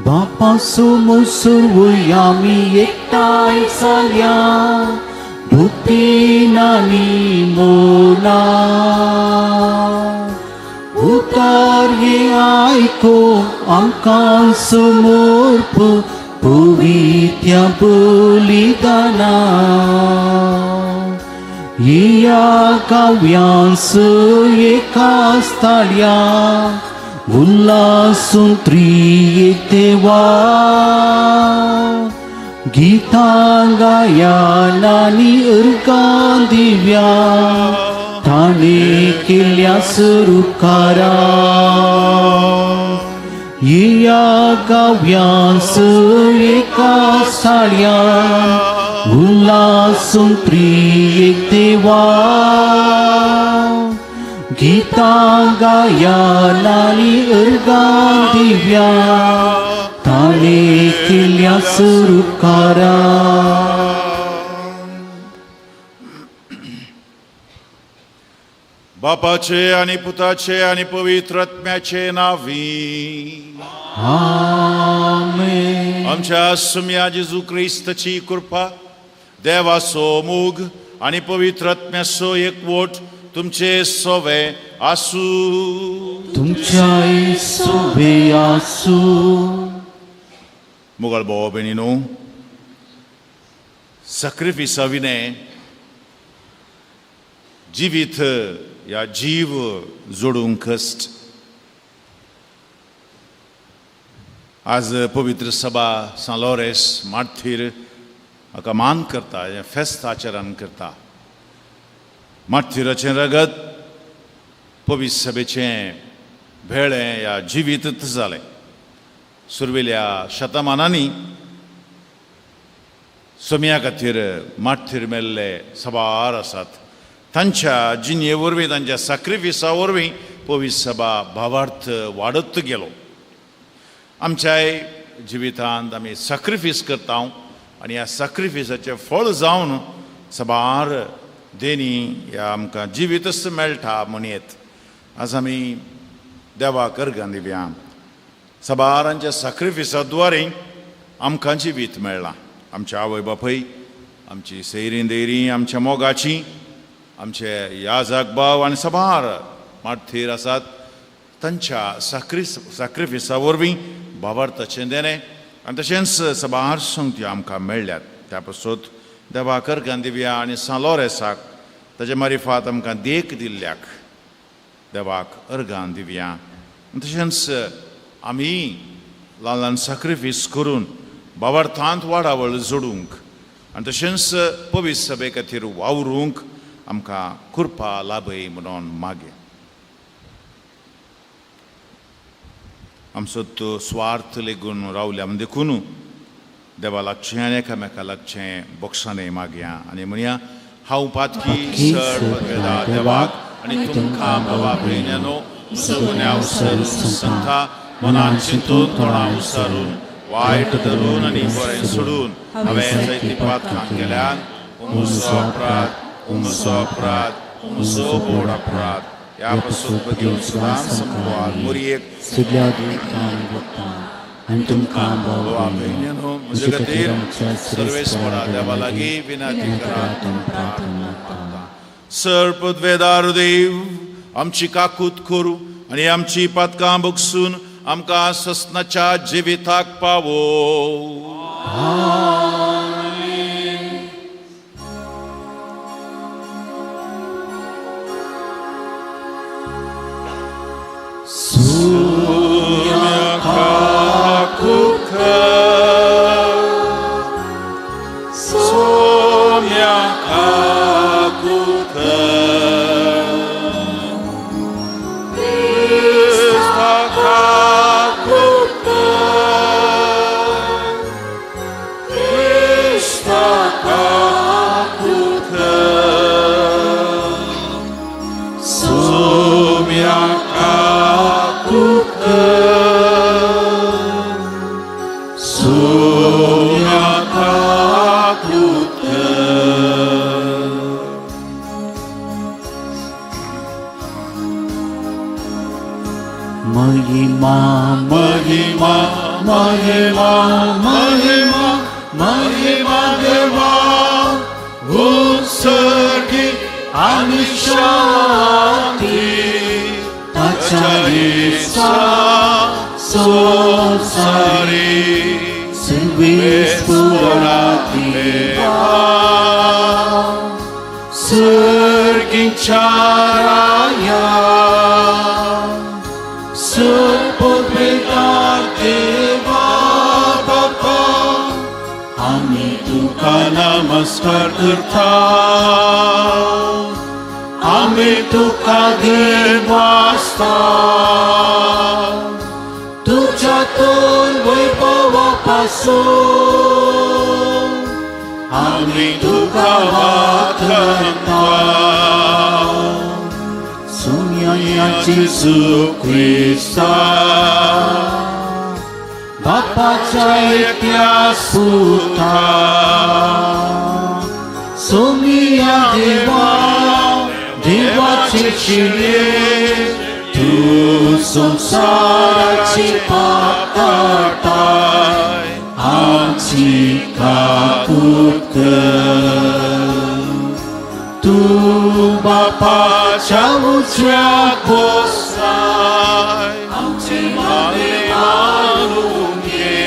बापा समोर आम्ही एकटाय जाल्या भुक्ती नानी मोला उतार हे आयको आमकां समोर पवित्या बलिदाना या काव्यांस एकाच ताळ्या उल्हासून त्रिएक देवा गीतां गायनांनी अर्गां दिव्या ताणे केल्या सुरुकारा या काव्यांस एकाच ताळ्या उल्हासून त्रिएक देवा गीतां गायनांनी अर्गां दिव्या ताणे केल्या सुरुकारा. बापाचे आणि पुताचे आणि पवित्र आत्म्याचे नावी आमेन. आमच्या सुम्या जेजू ख्रिस्ताची कृपा देवाचो मोग आणि पवित्र आत्म्याचो एकवट तुमचे सोवे आसू तुमच्याय सोबे आसू. मुगळ भाव भयणीनो, सॅक्रिफिसा विने जिवीत या जीव जोडूंक कश्ट. आज पवित्र सभा सान लॉरेस मार्थीर हाका मान करता, फेस्त आचरण करता. मार्थीराचें रगत पवित्र सभेचें भेळें या जिवीतच जालें. सुरवेल्या शतमानांनी सोम्या खातीर मार्थीर मेल्ले सबार आसात. तांच्या जिणे वरवीं तांच्या सॅक्रिफिसा वरवीं पवित्र सभा भावार्थ वाडत गेलो. आमच्याय जिवितांत आमी सॅक्रिफीस करता आनी ह्या सॅक्रिफिसाचें फळ जावन सबार देनी ह्या आमकां जिवीतच मेळटा म्हणयत. आज आमी देवाक अर्गां दिव्या. सबारांच्या सॅक्रिफिसा द्वारे आमकां जिवीत मेळ्ळां. आमच्या आवय बापूय, आमची सैरीं दैरीं, आमच्या मोगाची, आमचे याजक भाव आनी सबार मार्थीर आसात, तांच्या सॅक्रिफिसा वरवीं भावार्थाचें देणें आनी तशेंच सबार संगती आमकां मेळ्ळ्यात. त्या पासत देवाक अर्गां दिव्या आनी सान लॉरेसाक ताचे मारिफात आमकां देख दिल्ल्याक देवाक अर्गां दिव्या. तशेंच आमी ल्हान ल्हान सॅक्रिफीस करून भावार्थांत वाडावळ जोडूंक आनी तशेंच पवित्र सभे खातीर वावरूंक आमकां कृपा लाभय म्हणून मागे. आमचो तो स्वार्थ लेगून रावल्या म्हणजे देखून देवा लागचें आनी एकामेका लागचें बोक्षानय मागया आनी म्हणया, हांव पातकी सर वेदा देवाक आनी तुमकां बाबा भयण्यानो म्हजो गुन्यांव संता मनान चिंतून तोंडां उसारून वायट धरून आनी बरें सोडून हांवें जायतीं पातकां केल्यान म्हजो अपराध म्हजो बोड अपराध ह्या पासून घेवन सदांच संभवाल मोरयेक सगळ्या देवतां आनी तुमकां बाबा भयण्यानो म्हजे खातीर सर्वेस्परा देवा लागीं विनंती करात. सर्पद्वेदार देव, आमची काकूत करूं आनी आमची पातकां बगसून आमकां ससनाच्या जिविताक पावो. महिमा महिमा महिमा महिमा महिमा देवा उत्सर्गी आणि शांती ताच्या संसारी सर्वेश्वराती सर्गीच्या राया सत्पुत्र देवा बापा आम्ही तुका नमस्कार करता आम्ही तुका देवास्ता तुझ्यातून वैभवापासून आम्ही तुका वाखता सुन्याची सुख्रिस्ता बापाच्या एकट्या सुता सोमिया देवा देवाचे शिळे तू संसाराची पाप काढताय आमची कापूट कर तू बापाच्या उजव्या कोसाय आमचे मागे मारून घे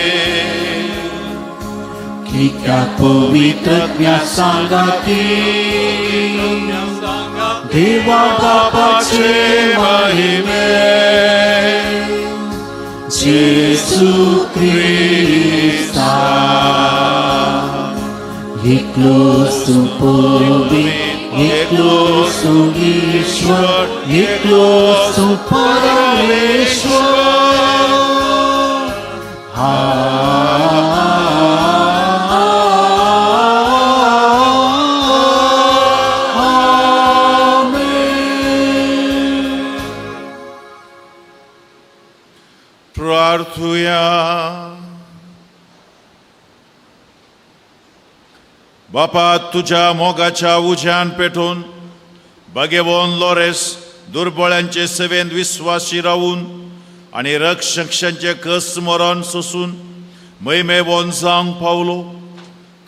की त्या पवित्र सांगाती देवा बापाचे महिमे जेसू ख्रिस्ता एकलोच तू पवित्र एकलोच तू ईश्वर एकलोच तू परमेश्वर प्रार्थूया बापा तुझ्या मोगाच्या उज्यान पेटून बगेवोन लोरेस दुर्बळ्यांचे सेवेंत विश्वासी रावून आणि रक्षकांचे कस मरण सोसून महिमेवोन जावंक पावलो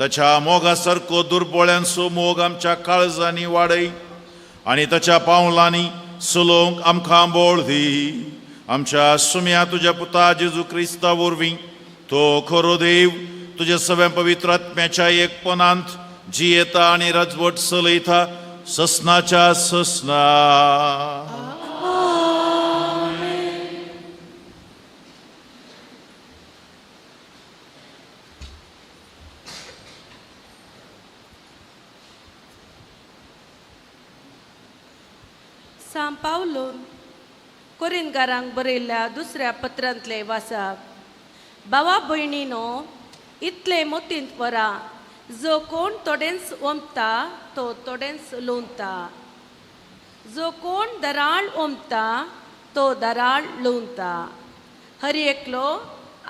ताच्या मोगासारको दुर्बळ्यांचो मोग आमच्या काळजांनी वाडय आणि ताच्या पावलांनी चलोवंक आमकां बोळ दी आमच्या सुम्या तुझ्या पुता जेजू क्रिस्ता वरवीं तो खरो देव तुझ्या सगळ्या पवित्र आत्म्याच्या एकपणांत जियेता आणि राजवट चलयता ससनाच्या ससना सांत पावलोन कोरिंथकारांक बरयल्ल्या दुसऱ्या पत्रांतले वाचप भावा भयणीनो इतले मोतींत वरा जो कोण तोडेंच ओंपता तो तोडेंच लोंता जो कोण दराळ ओंपता तो दराळ लोंता हर एकलो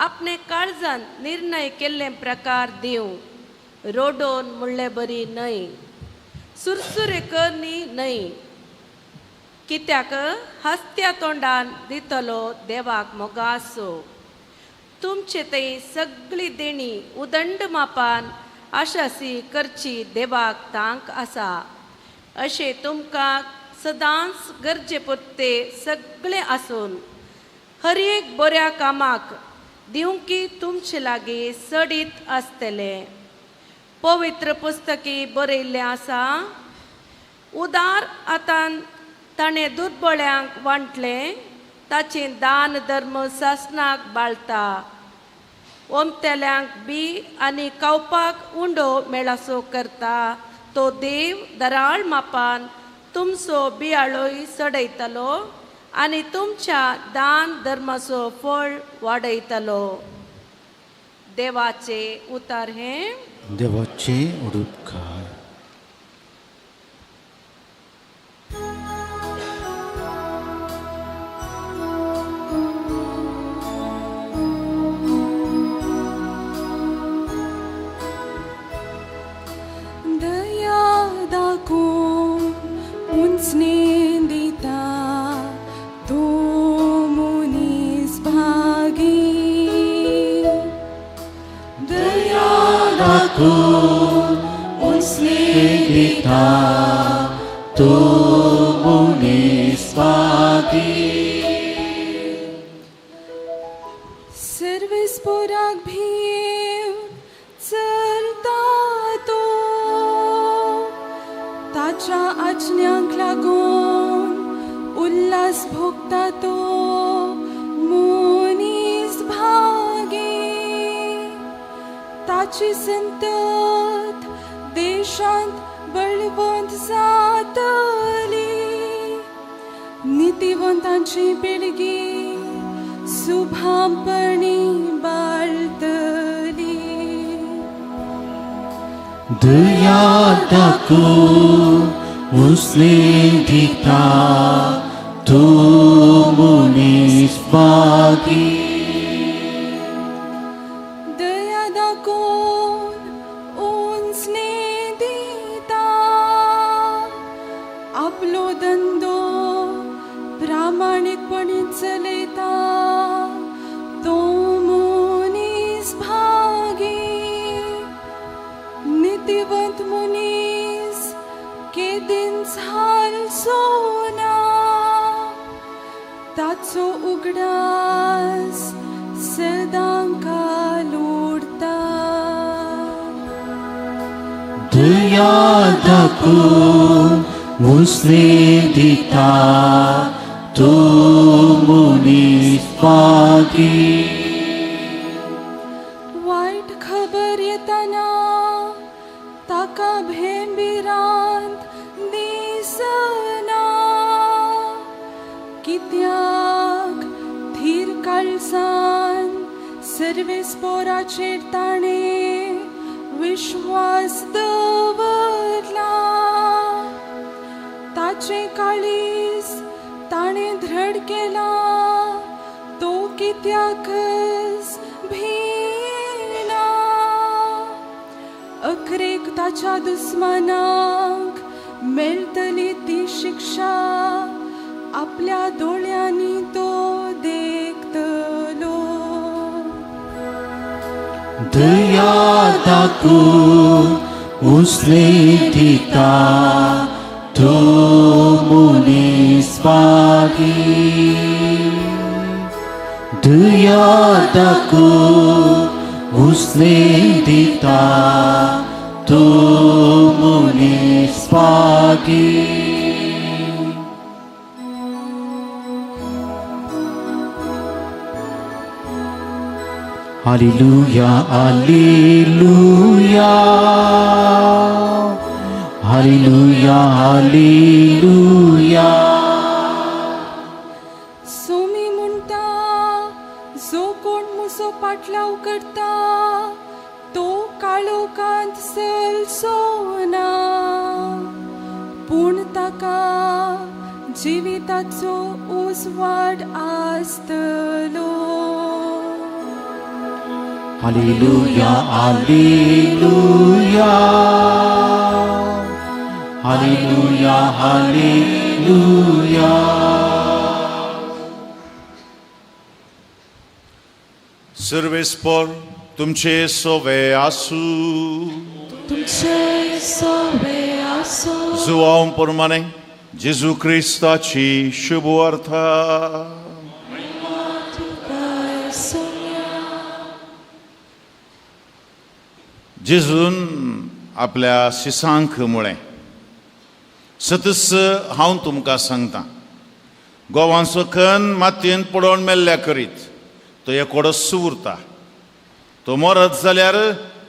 आपणे काळजांत निर्णय केल्ले प्रकार दिवं रोडोन म्हणले बरी न्हय सुरसुरे करनी न्हय कित्याक हस्त्या तोंडान दितलो देवाक मोगासो तुमचे ते सगळी देणी उदंड मापान आशासी करची देवाक तांक आसा अशें तुमकां सदांच गरजे पुरते सगळे आसून हर एक बऱ्या कामाक दिवंकी तुमचे लागीं सडीत आसतले पवित्र पुस्तकी बरयल्लें आसा उदार आतां ताणें दुर्बळ्यांक वांटलें ताचें दान धर्म सासनाक बाळटा ओमतेल्यांक बी आनी खावपाक उंडो मेळासो करता तो देव दराळ मापान तुमचो बियाळोय सडयतलो आनी तुमच्या दान धर्माचो फळ वाडयतलो देवाचे उतार हें देवाचे उडुपकार Snindita, tu munis bhagi. दिता तो मुनिस्वादी सर्वेस्पोराक भीव चलता तो ताच्या आज्ञांक लागून उल्हास भोगता तो मुनीस भागी ताची संतत देशांत बळवंत जातली नितीवंतांची पिळगी सुभापणी बाळतली दया दाखवून उसने दिता तो मुनिस्वादी दया दाखवून उंचने दिता आपलो धंदो प्रामाणिकपणे चलयता तो मुनीस भागी नितीवंत मुनीस केदीन झालचो ना ताचो उगडास सदांका लोडता दया दाखवून उसने दिता तो मुनिस्वादी वाईट खबर येताना ताका भेंबिरांत दिसना कित्याक थीर काळजान सर्वेस्पोराचेर ताणें विश्वास दवरला ताचे काळीज ताणें दृढ केला तो कित्याकच भिना अखरेक ताच्या दुस्मानांक मेळटली ती शिक्षा आपल्या दोळ्यांनी तो देखतलो दया दाखवून उसने दिता तो मुनिस्वादी दया दाखवून उसने दिता तो मुनिस्वादी हालेलुया हालेलुया हालेलुया हालेलुया सोमी म्हणटा जो कोण मुसो पाटलाव करता तो काळोखांत चलचो ना पूण ताका जिविताचो उजवाड आसतलो हालेलुया हालेलुया हालेलुया हालेलुया सर्वेस्पोर तुमचे सोवे आसू तुमचे सोवे आसो जुवांव प्रमाणे जेजू क्रिस्ताची शुभ वार्ता जेजून आपल्या शिसांक मुळे सतस हांव तुमकां सांगता गोवांचो कण मातयेंत पडोवन मेल्ल्या करीत तो एकोडोच उरता तो मरत जाल्यार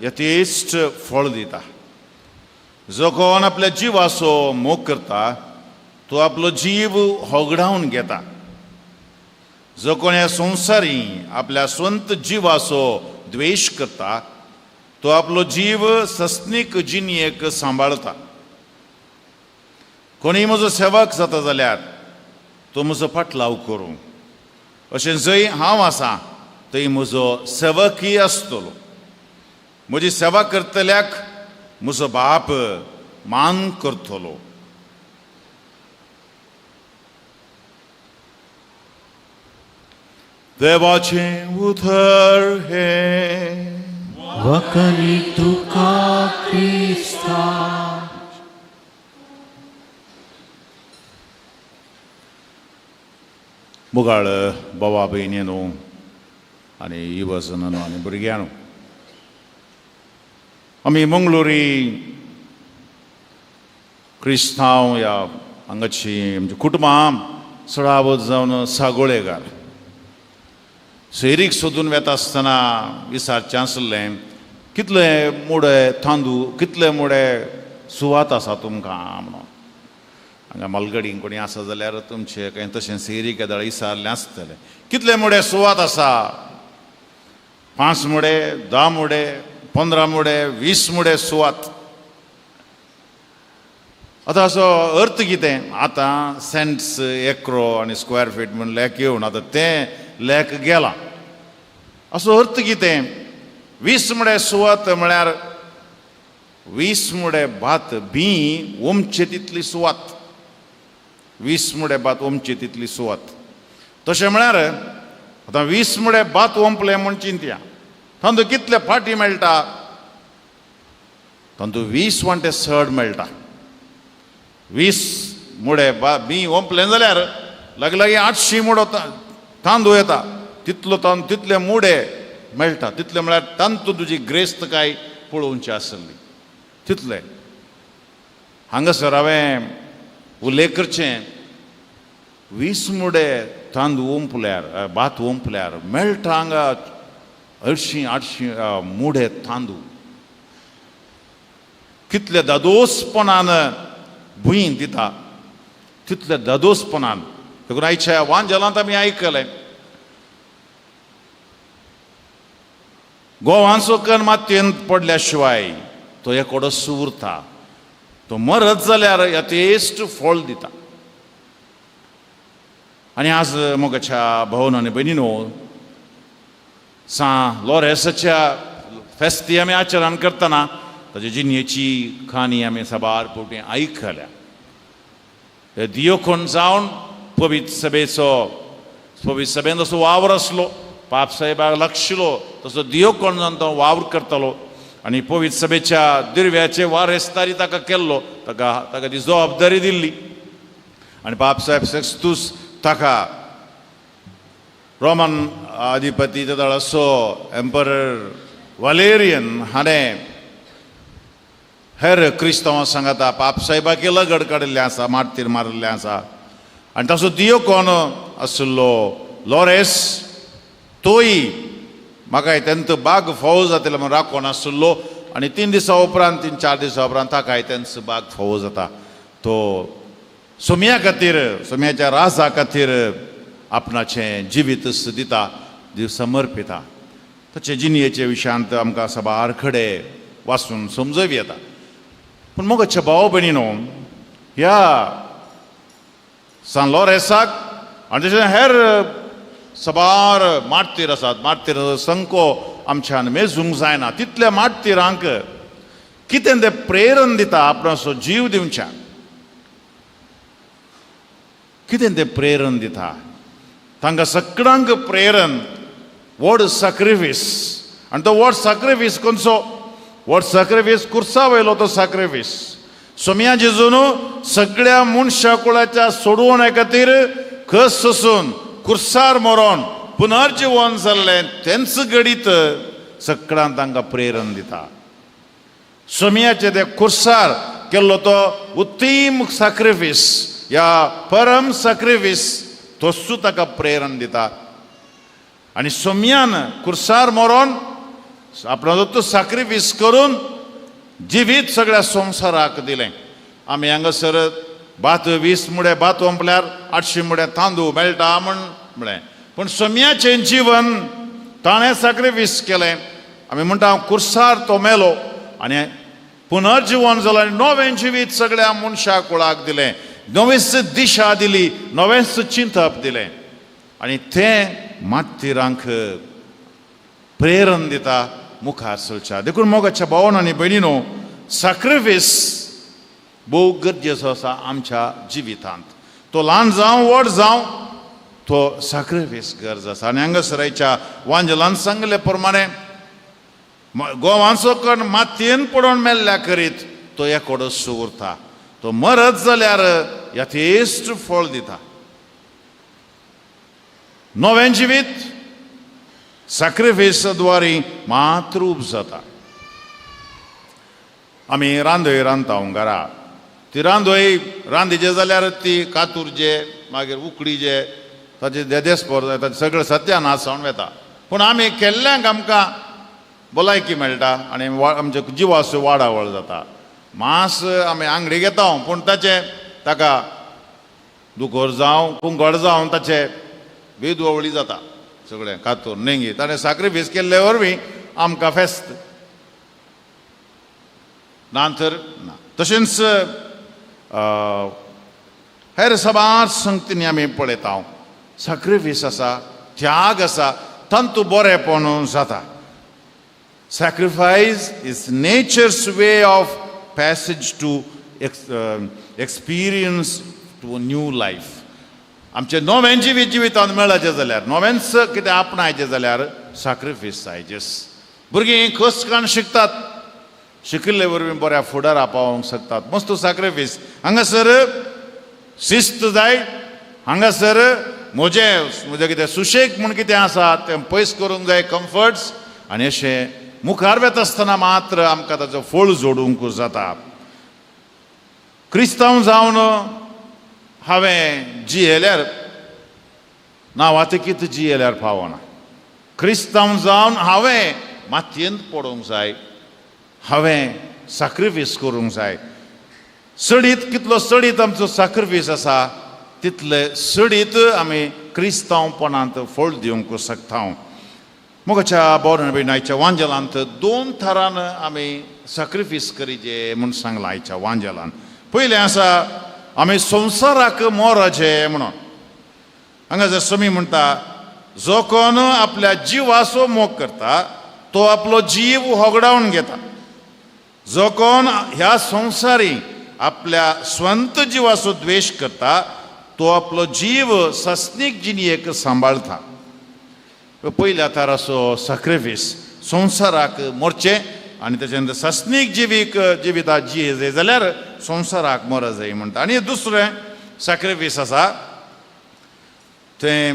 यथेश्ट फळ दिता जो कोण आपल्या जिवाचो मोग करता तो आपलो जीव होगडावन घेता जो कोण ह्या संवसारी आपल्या स्वंत जिवाचो द्वेश करता तो आपलो जीव सस्नीक जिणयेक सांबाळता कोणी म्हजो सेवक जाता जाल्यार तो म्हजो फाटलाव करूं अशें जंय हांव आसां थंय म्हजो सेवकय आसतलो म्हजी सेवा करतल्याक म्हजो बाप मान करतलो देवाचें उतर हे वकली तुका क्रिस्ता मुगाळ भावा भयणीनो आनी युवजनांनो आनी भुरग्यांनो, आमी मंगळुरी क्रिस्तांव ह्या हांगाची आमची कुटुंबां सडावत जावन सागोळेकार सैरीक सोदून वेता आसतना विचारचें आसलें, कितले मोडे तांदूळ, कितले मोडे सुवात आसा तुमकां म्हणून. हांगा मालगडीन कोणी आसा जाल्यार तुमचे कांय तशें सैरीक येदाळ विचारलें आसतलें, कितले मोडे सुवात आसा? 5 मोडे, 10 मोडे, 15 मोडे, 20 मोडे सुवात. आतां असो अर्थ कितें? आतां सेंट्स एकरो आनी स्क्वेअर फीट म्हूण लेख येवन आतां तें लेख गेला. असो अर्थ कितें? 20 मोडे सुवात म्हळ्यार 20 मोडे भात भी ओमचे तितली सुवात. 20 मोडे भात ओमचे तितली सुवात. तशें म्हळ्यार आतां 20 मोडे भात ओंपले म्हूण चिंतया, तांदूळ कितले फाटी मेळटा? तांदूळ 20 वांटे चड मेळटा. 20 मोडे बी ओंपले जाल्यार लागीं 800 मोडो तांदूळ येता. तितलो तांदूळ तितले मोडे मेळटा. तितले म्हळ्यार तांतूं तुजी ग्रेस्तकाय पळोवची आसली. तितले हांगासर हांवें उल्लेख करचें, 20 मोडे तांदूळ ओंपल्यार भात ओंपल्यार मेळटा हांगा 800 मोडे तांदूळ. कितले दादोसपणान भुंय दिता, तितले दादोसपणान. देखून आयच्या वांजेलांत आमी आयकलें, गोवांचो कण मातयेंत पडल्या शिवाय तो एकोडोस उरता. तो मरत जाल्यार यथेश्ट फळ दिता. आनी आज मोगाच्या भावन आनी भयणीनो, सान लोरेसाच्या फेस्ती आमी आचरण करतना ताचे जिणेची खाणी आमी साबार फावटी आयकल्या. दियोकोन जावन पवित्र सभेन जसो वावर आसलो, पाप साहेबाक लागशिलो तसो दियोकोन जावन तो वावर करतालो. आनी पवित्र सभेच्या दिरव्याचे वारेस्तारी ताका केल्लो, ताका ती जबाबदारी दिल्ली. आनी पाप साहेब सेक्स्तूस ताका रोमन अधिपती तेदळाचो एम्परर वालेरियन हाणें हेर क्रिस्तांवां सांगता पाप साहेबाक लगड काडिल्लें आसा, मार्तीर मारिल्लें आसा. आनी ताचो दियोकोन आशिल्लो लोरेस, तोय म्हाका तेंत बाग फावो जातले म्हूण राखोन आशिल्लो. आनी 3 दिसां उपरांत 3-4 दिसां उपरांत ताकाय तेंचो बाग फावो जाता. तो सोम्या खातीर, सोम्याच्या राजा खातीर आपणाचें जिवीत दिता, समर्पिता. ताचे जिणेचे विशयांत आमकां साबार खडे वाचून समजूं येता. पूण मोगाच्या भाव भयणीनो, ह्या सान लोरेसाक आनी तशें हेर साबार मार्तीर आसात, मार्तीर संको आमच्यान मेजूंक जायना. तितल्या मार्तीरांक कितें तें प्रेरण दिता आपणाचो जीव दिवच्यान. कितें तें प्रेरण दिता? तांकां सगळ्यांक प्रेरण व्हड सॅक्रिफीस. आनी तो व्हड सॅक्रिफीस खंयचो? व्हड सॅक्रिफीस कुर्सा वयलो तो सॅक्रिफीस. सोम्या जेजून सगळ्या मनशा कुळाच्या सोडवणे खातीर खस सोसून कुर्सार मरोन पुनर्जीवन जाल्लें तेंच घडीत सगळ्यांक तांकां प्रेरण दिता. सोम्याचे ते कुर्सार केल्लो तो उत्तीम सॅक्रिफीस, या परम सॅक्रिफीस, तोच ताका प्रेरण दिता. आनी सोम्यान कुर्सार मरोन आपणाचो तो सॅक्रिफीस करून जिवीत सगळ्या संवसाराक दिलें. आमी हांगासर भात 20 मुडे भात ओंपल्यार 800 मुडे तांदूळ मेळटा म्हणलें. पूण सोम्याचें जीवन ताणें सॅक्रिफीस केलें. आमी म्हणटा कुर्सार तो मेलो आनी पुनर्जीवन जालें आनी नवें जिवीत सगळ्या मनशा कुळाक दिलें. नवीच दिशा दिली, नवेंच चिंतप दिलें. आनी तें मात्तिरांक प्रेरण दिता मुखार चलच्या. देखून मोगाच्या भावांनो आनी भयणीनो, सॅक्रिफीस भोव गरजेचो आसा आमच्या जिवितांत. तो ल्हान जावं व्हड जावं, तो सॅक्रिफीस गरज आसा. आनी हांगासराच्या वांजेलान सांगले प्रमाणे गोवांचो कण मातयेन पडोवन मेल्ल्या करीत तो एकोडोस उरता. तो मरत जाल्यार यथेश्ट फळ दिता. नवें जिवीत सॅक्रिफिसाद्वारे मात्र उब जाता. आमी रांदोय रांदता घरा, ती रांदोय रांदिचे जाल्यार ती कातूरचे मागीर उकडीचे ताचे देदेस्पर जाता, ताचे सगळें सत्यानाश जावन वता. पूण आमी केल्ल्यांक आमकां भलायकी मेळटा आनी आमचे जिवाचो वाडावळ जाता. मांस आमी आंगडी घेता पूण ताका दुकोर जावं कुंगड जावं ताचे बेदवळी जाता सगळें कातूर नेंगी. ताणें सॅक्रिफीस केल्ले वरवीं आमकां फेस्त नांतर ना. तशेंच हेर सबार संगतींनी आमी पळयता सॅक्रिफीस आसा, त्याग आसा, तांतू बरेपण जाता. Sacrifice is nature's way of passage to experience to a new life. आमचे नवें जिवीत जिवितांत मेळचें जाल्यार, नवेंच कितें आपणायचें जाल्यार सॅक्रिफीस जायचें. भुरगीं कश्ट शिकतात, शिकिल्ले वरवीं बऱ्या फुडारा पावोंक शकतात. मस्त सॅक्रिफीस. हांगासर शिस्त जाय, हांगासर म्हजें कितें सुशेग म्हूण कितें आसा तें पयस करूंक जाय, कम्फर्ट्स. आनी अशें मुखार वेता आसतना मात्र आमकां ताचो फळ जोडूंक जाता. क्रिस्तांव जावन हांवें जियेल्यार नांवांत कितें जियेल्यार फावना. क्रिस्तांव जावन हांवें मातयेंत पडोवंक जाय, हांवें सॅक्रिफीस करूंक जाय. सडीत कितलो सडीत आमचो सॅक्रिफीस आसा तितले सडीत आमी क्रिस्तांवपणांत फळ दिवंक शकता. मोगाच्या बोरनबीन आयच्या वांजेलांत 2 थरान आमी सॅक्रिफीस करीचे म्हूण सांगलां आयच्या वांजेलांत. पयलें आसा आमी संवसाराक मोराचे म्हणून. हांगासर समी म्हणटा जो कोण आपल्या जिवाचो मोग करता तो आपलो जीव होगडावन घेता. जो कोण ह्या संवसारी आपल्या स्वंत जिवाचो द्वेश करता तो आपलो जीव सस्नीक जिणयेक सांबाळता. पयल्या तराचो सॅक्रिफीस संवसाराक मोरचें आनी तेच्या नंतर सस्नीक जिवितांत जिये जाल्यार संवसाराक मोर जाय म्हणटा. आनी दुसरें सॅक्रिफीस आसा तें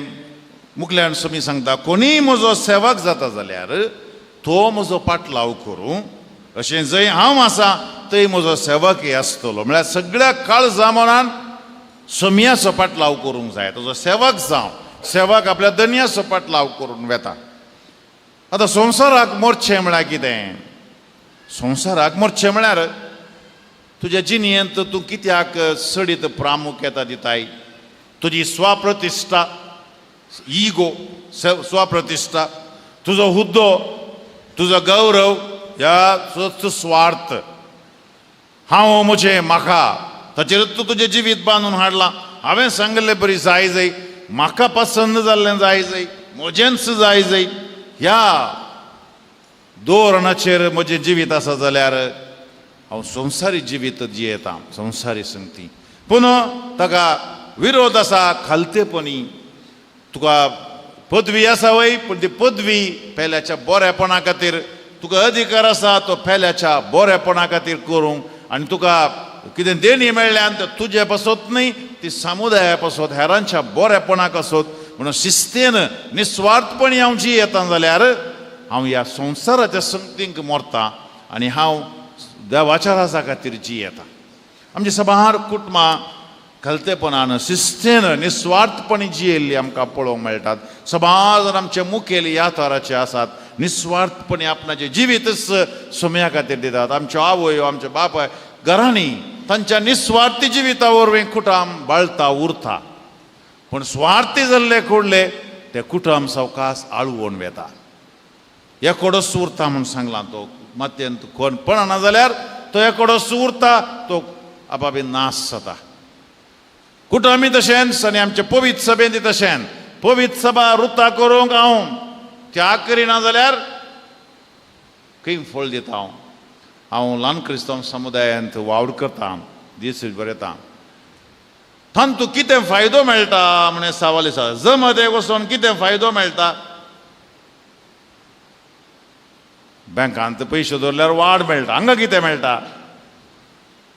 मुखल्यान समी सांगता कोणीय म्हजो सेवक जाता जाल्यार तो म्हजो पाटलाव करूं. अशें जंय हांव आसा थंय म्हजो सेवकय आसतलो. म्हळ्यार सगळ्या काळ जामोनान समियाचो पाटलाव करूंक जाय, ताजो सेवक जावं. सेवक आपल्या दनयाचो पाटलाव करून वेता. आतां संवसाराक मोरचें म्हळ्यार कितें? संवसाराक मोरचें म्हळ्यार तुज्या जिणयेंत तूं कित्याक सडीत प्रामुख्यता दिताय? तुजी स्वप्रतिश्ठा, इगो, स्वप्रतिश्ठा, तुजो हुद्दो, तुजो गौरव, ह्या स्वार्थ. हांव म्हजें म्हाका ताचेर तूं तुजें जिवीत बांदून हाडलां. हांवें सांगलें बरी जाय, म्हाका पसंद जाल्लें जाय, म्हजेंच जाय, ह्या धोरणाचेर म्हजें जिवीत आसा जाल्यार हांव संवसारी जिवीत जियेतां, संवसारी संगती. पूण ताका विरोध आसा खालतेपणी. तुका पदवी आसा वय, पूण ती पदवी पेल्याच्या बरेपणा खातीर, तुका अधिकार आसा तो पेल्याच्या बरेपणा खातीर करूंक. आनी तुका कितें देणी मेळ्ळ्यान तुजे पासत न्ही, ती समुदाया पासत, हेरांच्या बरेपणाक आसत म्हणून शिस्तेन निस्वार्थपणी हांव जियेतां जाल्यार हांव ह्या संवसाराच्या संगतींक मोरतां आनी हांव देवाच्या राजा खातीर जियेतां. आमची सबार कुटुंबां खलतेपणान शिस्तेन निस्वार्थपणी जियेल्ली आमकां पळोवंक मेळटात. सबार जाण आमचे मुखेल ह्या तराचे आसात, निस्वार्थपणी आपणाचें जिवीतच सुम्या खातीर दितात. आमच्यो आवय, आमचे बापाय घरांनी तांच्या निस्वार्थी जिविता वरवीं कुटुंब बाळता उरता. पूण स्वार्थी जाल्ले खोडले ते कुटुंब सवकास आळवून वेता. एकोडोच उरता म्हूण सांगलां. तो मातयेंत कोण पळना जाल्यार तो एकोडोच उरता, तो आपापी नाश जाता. कुटुंबी तशेंच आनी आमचे पवित्र सभेंत तशेंच. पवित्र सभा रुता करूंक हांव त्याग करिना जाल्यार खंय फळ दिता. हांव ल्हान क्रिस्तांव समुदायांत वावर करतां, दीस बरयतां. तांतू कितें फायदो मेळटा म्हणे सवाल आसा. जमते वचोन कितें फायदो मेळटा? बँकांत पयशे दवरल्यार वाड मेळटा. हांगा कितें मेळटा?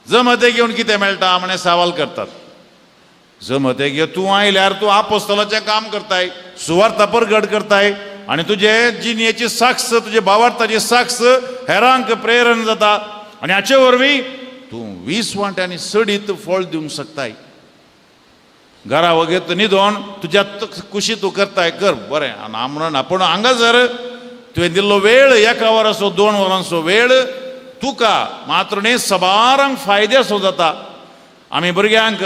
जमते घेवन कितें मेळटा म्हणे सवाल करतात. जमते गे तूं आयल्यार तूं आपोस्तलाचें काम करताय, सुवार्ता परगट करताय आनी तुजे जिणेची साक्ष, तुजे भावार्थाची साक्ष हेरांक प्रेरण जाता आनी हाचे वरवीं तूं 20 वांट्यांनी सडीत फळ दिवंक शकताय. घरा वगैरे न्हिदोन तुज्या कुशी तूं करताय, कर बरें ना म्हणून. पूण हांगा जर तुवें दिल्लो वेळ 1 वराचो 2 वरांचो वेळ तुका मात्र न्ही सबारांक फायद्याचो जाता. आमी भुरग्यांक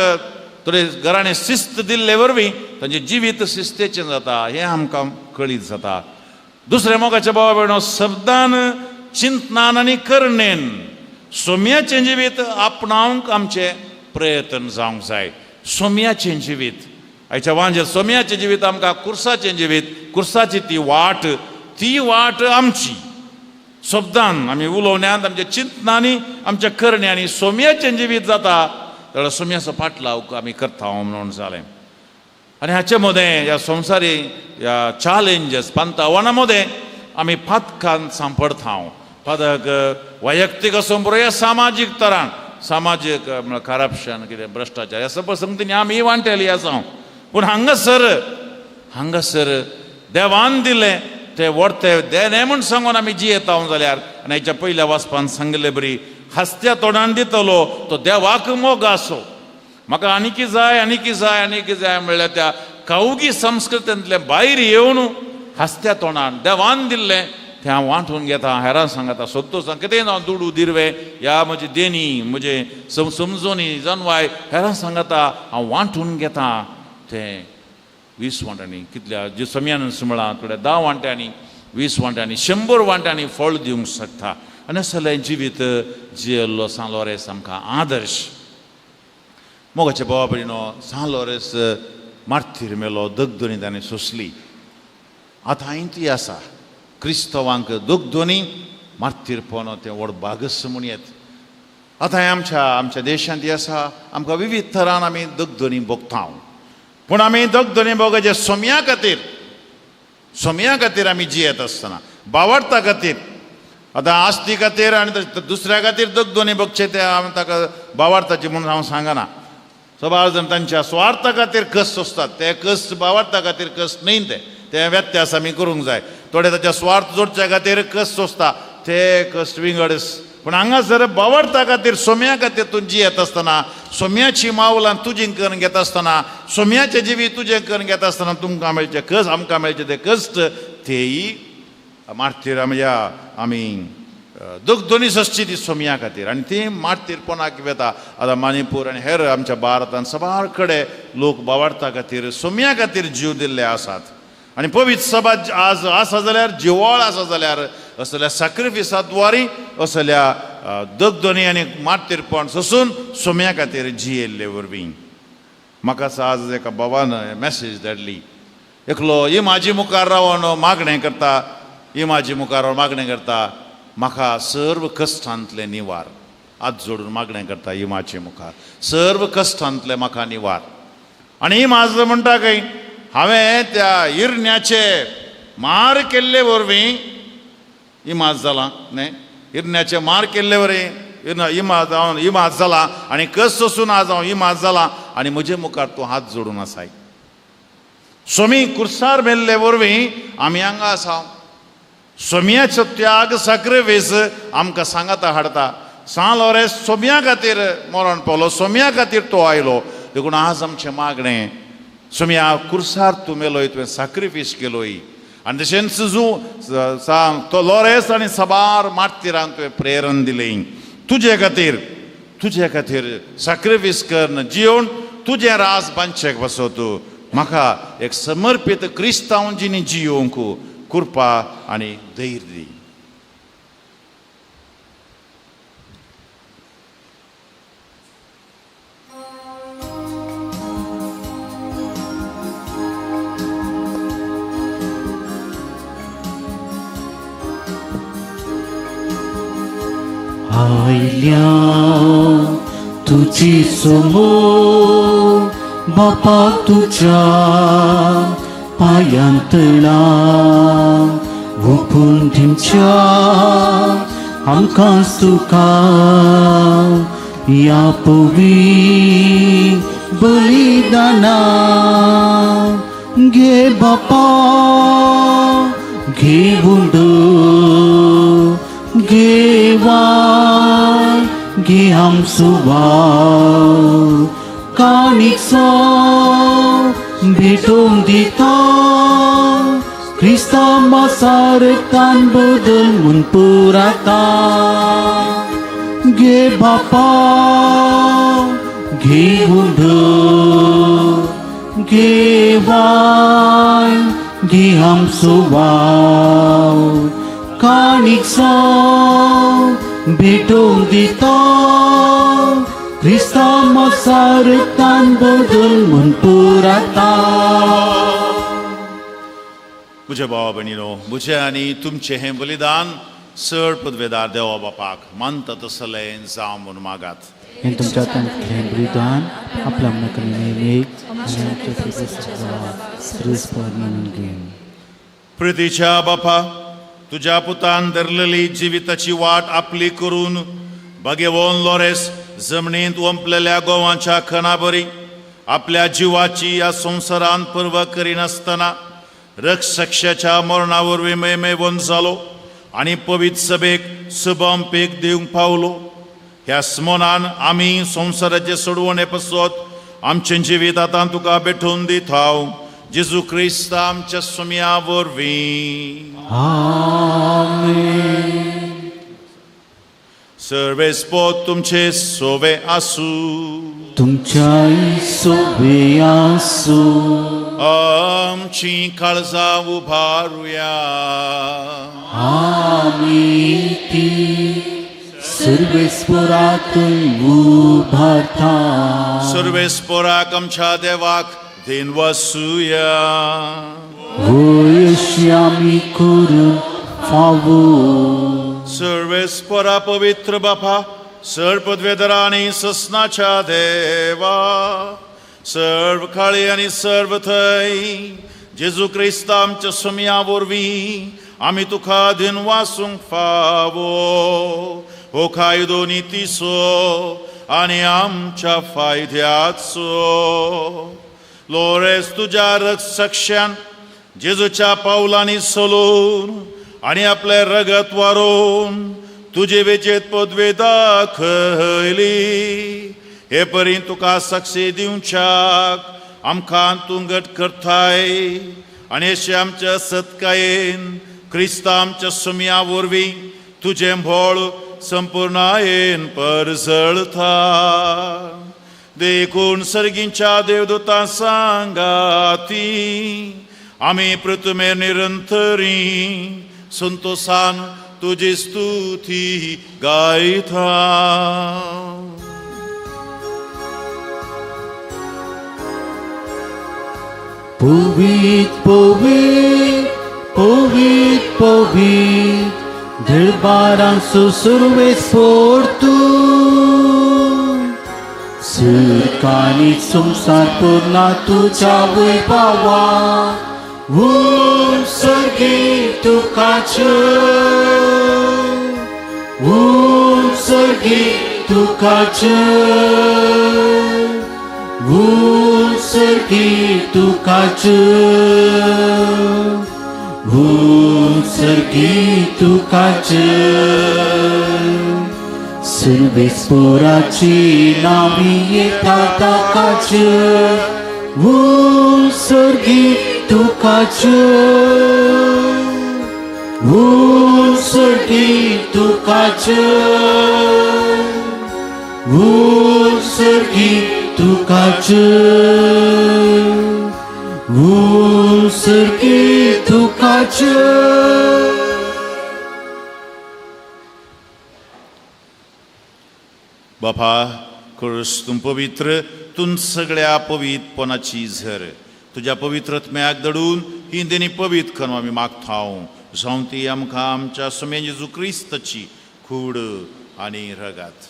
थोडे घराणें शिस्त दिल्ले वरवीं तांचें जिवीत शिस्तेचें जाता, हें आमकां कळीत जाता. दुसरे मोगाचे भाव भयणो, शब्दान, चिंतनान आनी करणेन सोम्याचें जिवीत आपणावंक आमचें प्रयत्न जावंक जाय. सोम्याचें जिवीत आयच्या वांजेर सोम्याचें जिवीत आमकां कुर्साचें जिवीत, कुर्साची ती वाट आमची. शब्दान आमी उलोवण्यांत, आमच्या चिंतनांनी, आमच्या करण्यांनी सोम्याचें जिवीत जाता जाल्यार सोम्याचो फाटलाव आमी करता म्हणून जालें. आनी हाचे मदें ह्या संवसारी ह्या चॅलेंजीस पंतावना मदें आमी पातकान सांपडता. पादक वैयक्तीक असो बरो ह्या सामाजीक तरान, सामाजीक करप्शन कितें भ्रश्टाचार ह्या सब संगतींनी आमी वांटेली आसा. पूण हांगासर देवान दिलें ते व्हरते देणे म्हूण सांगून आमी जियेता जाल्यार, आनी हेच्या पयल्या वाचपान सांगलें बरी, हस्त्या तोंडान दितलो तो देवाक मोग आसो. म्हाका आनीक जाय म्हणल्यार त्या कावगी संस्कृतींतले भायर येवन हस्त्या तोंडान देवान दिल्लें तें हांव वांटून घेता, हेरां सांगता, सोदतो सांग कितें हांव दुडू दिरवे ह्या म्हजी देणी, म्हजे समजोनी जनवाय हेरां सांगता हांव वांटून घेता. तें 20 वांट्यांनी कितल्या जे सोम्यान सुमळां थोड्या 10 वांट्यांनी 20 वांट्यांनी 100 वांट्यांनी फळ दिवंक शकता. आनी असलें जिवीत जियेल्लो सान लॉरेन्स आमकां आदर्श. मोगाचे भावा भयणो, सान लॉरेन्स मार्तीर मेलो, दगदोनी ताणें सोंसली. आतांय ती आसा क्रिस्तवांक दगदोनी मार्तीरपण तें व्हड बागस म्हूण येत. आतांय आमच्या देशांत आसा, आमकां विविध तरान आमी दगदोनी भोगता. पूण आमी दगदोनी भोगचे सोम्या खातीर आमी जियेत आसतना, भावार्था खातीर, आतां आस्ती खातीर आनी दुसऱ्या खातीर दगदोनी भोगचे ते आमी ताका भावार्थाची म्हणून हांव सांगना. सबार जण तांच्या स्वार्था खातीर कश्ट सोंसतात, ते कश्ट भावार्था खातीर कश्ट न्ही, ते व्यत्यास आमी करूंक जाय. थोडे ताच्या स्वार्थ जोडच्या खातीर कश्ट सोंसता, ते कश्ट विंगड. पूण हांगासर भावार्था खातीर सोम्या खातीर तूं जियेत आसतना, सोम्याची मावलां तुजीं करून घेता आसतना, सोम्याचें जिवीत तुजें करून घेता आसतना तुमकां मेळचे कश्ट, आमकां मेळचे ते कश्ट, तेय मार्तीर आमी दगदोनी सोंसची ती सोम्या खातीर. आनी ती मार्तीरपणाक वेता. आतां मणिपूर आनी हेर आमच्या भारतांत सबार कडेन लोक भावार्था खातीर सोम्या खातीर जीव दिल्ले आसात. आनी पवित्र सभा आज आसा जाल्यार, जिवाळ आसा जाल्यार, असल्या सॅक्रिफिसाद्वारी, असल्या दगदोनी आनी मार्तीरपण सोंसून सोम्या खातीर जियेल्ले वरवीं. म्हाका आज एका बाबान मॅसेज धाडली. एकलो इमाजी मुखार रावन मागणें करता, इमाजी मुखार रावन मागणें करता, म्हाका सर्व कश्टांतले निवार. हात जोडून मागणें करता इमाचे मुखार, सर्व कश्टांतले म्हाका निवार. आनी इमाज म्हणटा काय, हांवें त्या हिरण्याचे मार केल्ले वरवीं इमाज जाला न्ही, हिरण्याचे मार केल्ले वरवीं इमाज जाला, आनी कस सोंसून आज हांव इमाज जाला, आनी म्हजे मुखार तूं हात जोडून आसाय. सोमी कुर्सार मेल्ले वरवीं आमी हांगा आसा. सोम्याचो त्याग सॅक्रिफीस आमकां सांगाता हाडटा. सान लॉरेन्स सोम्या खातीर मरण पावलो, सोम्या खातीर तो आयलो. देखून आज आमचें मागणें, सोम्या कुर्सार तूं मेलोय, तुवें सॅक्रिफीस केलोय, आनी तशें तो लॉरेन्स आनी सबार मार्तीरांक तुवें प्रेरण दिलें. तुजे खातीर सॅक्रिफीस करन जिवन तुजें रास बांदचेक बसो. तूं म्हाका एक समर्पीत क्रिस्तांव जिणी जियोंक कृपा आनी धैर्य दी. आयल्या तुझी समोर बापा तुझ्या पायांतळा ओपून दिवच्या आमकां सुखा या पवी बलिदाना घे बापा घे हुंडो घे वाय घे आमचो वाव काणीचो भेटोवंक दिता क्रिस्ता मासार तान बदल म्हूण पुराता घे बापा घे हुंडो घे वाय घे आमचो वाव काणीचो भेटोवंक दिता क्रिस्ता मासार तान बदल म्हूण पुराता म्हज्या भावा भयणीनो म्हजें आनी तुमचें हें बलिदान चड पदवेदार देवा बापाक मानता तसलें जावं म्हूण मागात हें तुमच्या हातांतलें बलिदान आपल्या मनाकडेन नेमेक आनी आमच्या श्रेयस्पद म्हणून घे प्रितीच्या बापा तुज्या पुतान धरलेली जिविताची वाट आपली करून भगेवोन लोरेस जमनींत ओंपलेल्या गोवांच्या खणाबरी आपल्या जिवाची ह्या संवसारांत पर्वा करिनासतना रक्षशाच्या मरणा वरवीं मेमेवंत जालो आनी पवित्र सभेक सुबंपेक दिवंक पावलो ह्या स्मोनान आमी संवसाराचे सोडवणे पसत आमचें जिवीत आतां तुका भेटोवन दिता जेजू क्रिस्त आमच्या सुम्या वरवीं आमेन सर्वेस्पोत तुमचे सोवे आसूं तुमच्याय सोबे आसूं आमची काळजां उबारुया आमी ती सर्वेस्परातून उबारता सर्वेस्पोराक आमच्या देवाक दिन वसूया वयशी आमी करून फावो सर्वेस्परा पवित्र बापा सर्व पदवेदारांनी ससनाच्या देवा सर्व काळी आनी सर्व थंय जेजू क्रिस्त आमच्या सुम्या वरवीं आमी तुका दिन वासूंक फावो हो कायदो नितीचो आनी आमच्या फायद्याचो लोरेस तुज्या रक्षशान जेजूच्या पावलांनी चलून आनी आपले रगत वारोवन तुजे वेचेत पदवे दाखयली हे परी तुका साक्षी दिवच्याक आमकां तूं घट करताय आनी अशें आमच्या सत्कायेन क्रिस्ता आमच्या सुम्या वरवीं तुजें व्हळ संपूर्णायेन परजळता देखून सर्गींच्या देवदूतां सांगाती आमी प्रथमेर निरंतरी संतोषान तुजी स्तुती गायता पवित्र पवित्र पवित्र पवित्र दरबारांचो सर्वेस्पर तूं सरकानी संसार पुर्णा तुज्या वैभवा सर्गी तुकाचे सर्गी तुकाचे सर्गी तुकाचे सर्गी तुकाचे सर्वेस्पराची नावी येता ताकाचे सर्गी तुकाचे सर्गी तुकाचे सर्गी तुकाचे सर्गी तुकाचे बापा खुश तूं पवित्र तूं सगळ्या पवित्रपणाची झर तुज्या पवित्रत्म्याक दडून ही देणी पवित्र करून आमी मागता जावं ती आमकां आमच्या सुमे जेजू क्रिस्ताची खूड आनी रगात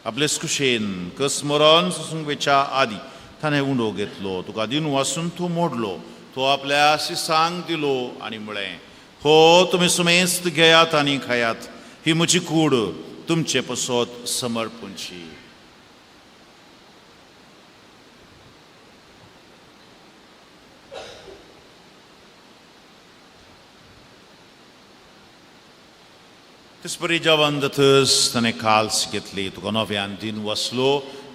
आपले कुशेन कसमरण सुसंगेच्या आदी ताणें उंडो घेतलो तुका दिवन वासून तूं मोडलो तो आपल्या शिसांक दिलो आनी म्हळें हो तुमी सुमेस्त घेयात आनी खायात ही म्हजी कूड तुमचे पसत समर्पणची तेचपरी जेवण जातच ताणें काल्स घेतली, तुका नव्यान दिन वसलो,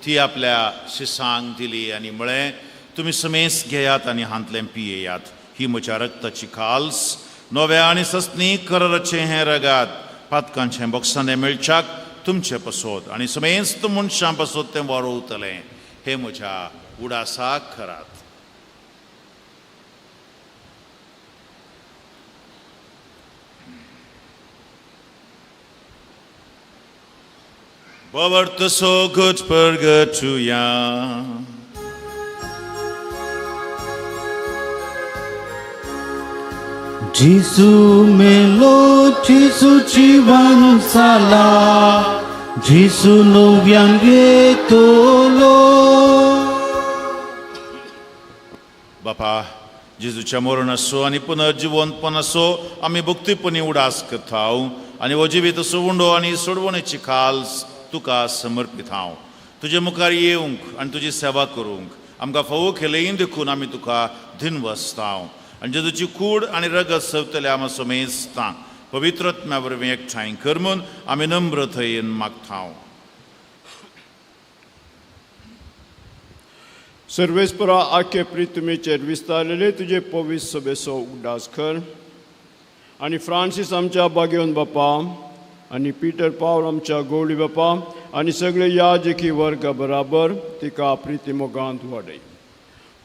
ती आपल्या शिसांक दिली आनी म्हळें, तुमी समेस घेयात आनी हांतलें पियेयात, ही म्हज्या रक्ताची काल्स, नव्या आनी सस्नी कराराचें हें रगात, पातकांचें बोक्सांनी मेळच्याक तुमचे पसोत आनी समेस्त मनशां पसोत तें वरोवतलें, हें म्हज्या उडासाक करात. Bavarta so good purgatoria. Gesù melo, Gesù civan sala, Gesù no viangetolo. बापा, जेजूच्या मरणाचो आनी पुनर्जिवंतपणाचो आमी भक्तीपणी उडास करताव आनी हो जिवीत असो उंडो आनी सोडवणेची खाल्स तुका समर्पित हांव. तुजे मुखार येवंक आनी तुजी सेवा करूंक आमकां फोव केलेय देखून आमी तुका दिनवसताव आनी जेजूची कूड आनी रगत सवतले आमी समेस्तां पवित्रत्म्या वरवीं एकठांय कर म्हूण आमी नम्रथयेन मागताव. सर्वेस्परा आखे प्रितुमेचेर विस्तारलेले तुजे पवित्र सभेचो उगडास कर आनी फ्रांसीस आमच्या बागेवन बापा आनी पिटर पावल आमच्या गवळी बापा आनी सगळे याजकी वर्गा बराबर तिका प्रितीमोगांत वाडय.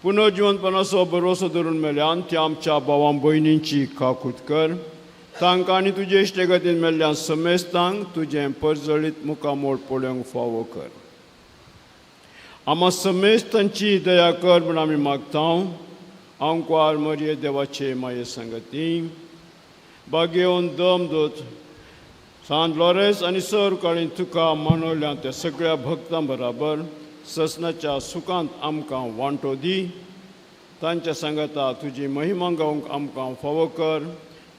पुनर्जिवंतपणाचो भरोसो धरून मेल्यान त्या आमच्या भावां भयणींची काकूट कर. तांकां आनी तुजे इश्टेगतीन मेल्ल्यान समेस्तांक तुजें परजळीत मुखामोळ पळोवंक फावो कर. आमा समेस्तांची दया कर म्हूण आमी मागतांव. आंकवार मरये देवाचे माये संगती बागेवन दम दोत सांत लॉरेन्स आनी सर काळी तुका मानवल्या त्या सगळ्या भक्तां बराबर ससनाच्या सुखांत आमकां वांटो दी. तांच्या सांगाता तुजी महिमा गावंक आमकां फावो कर.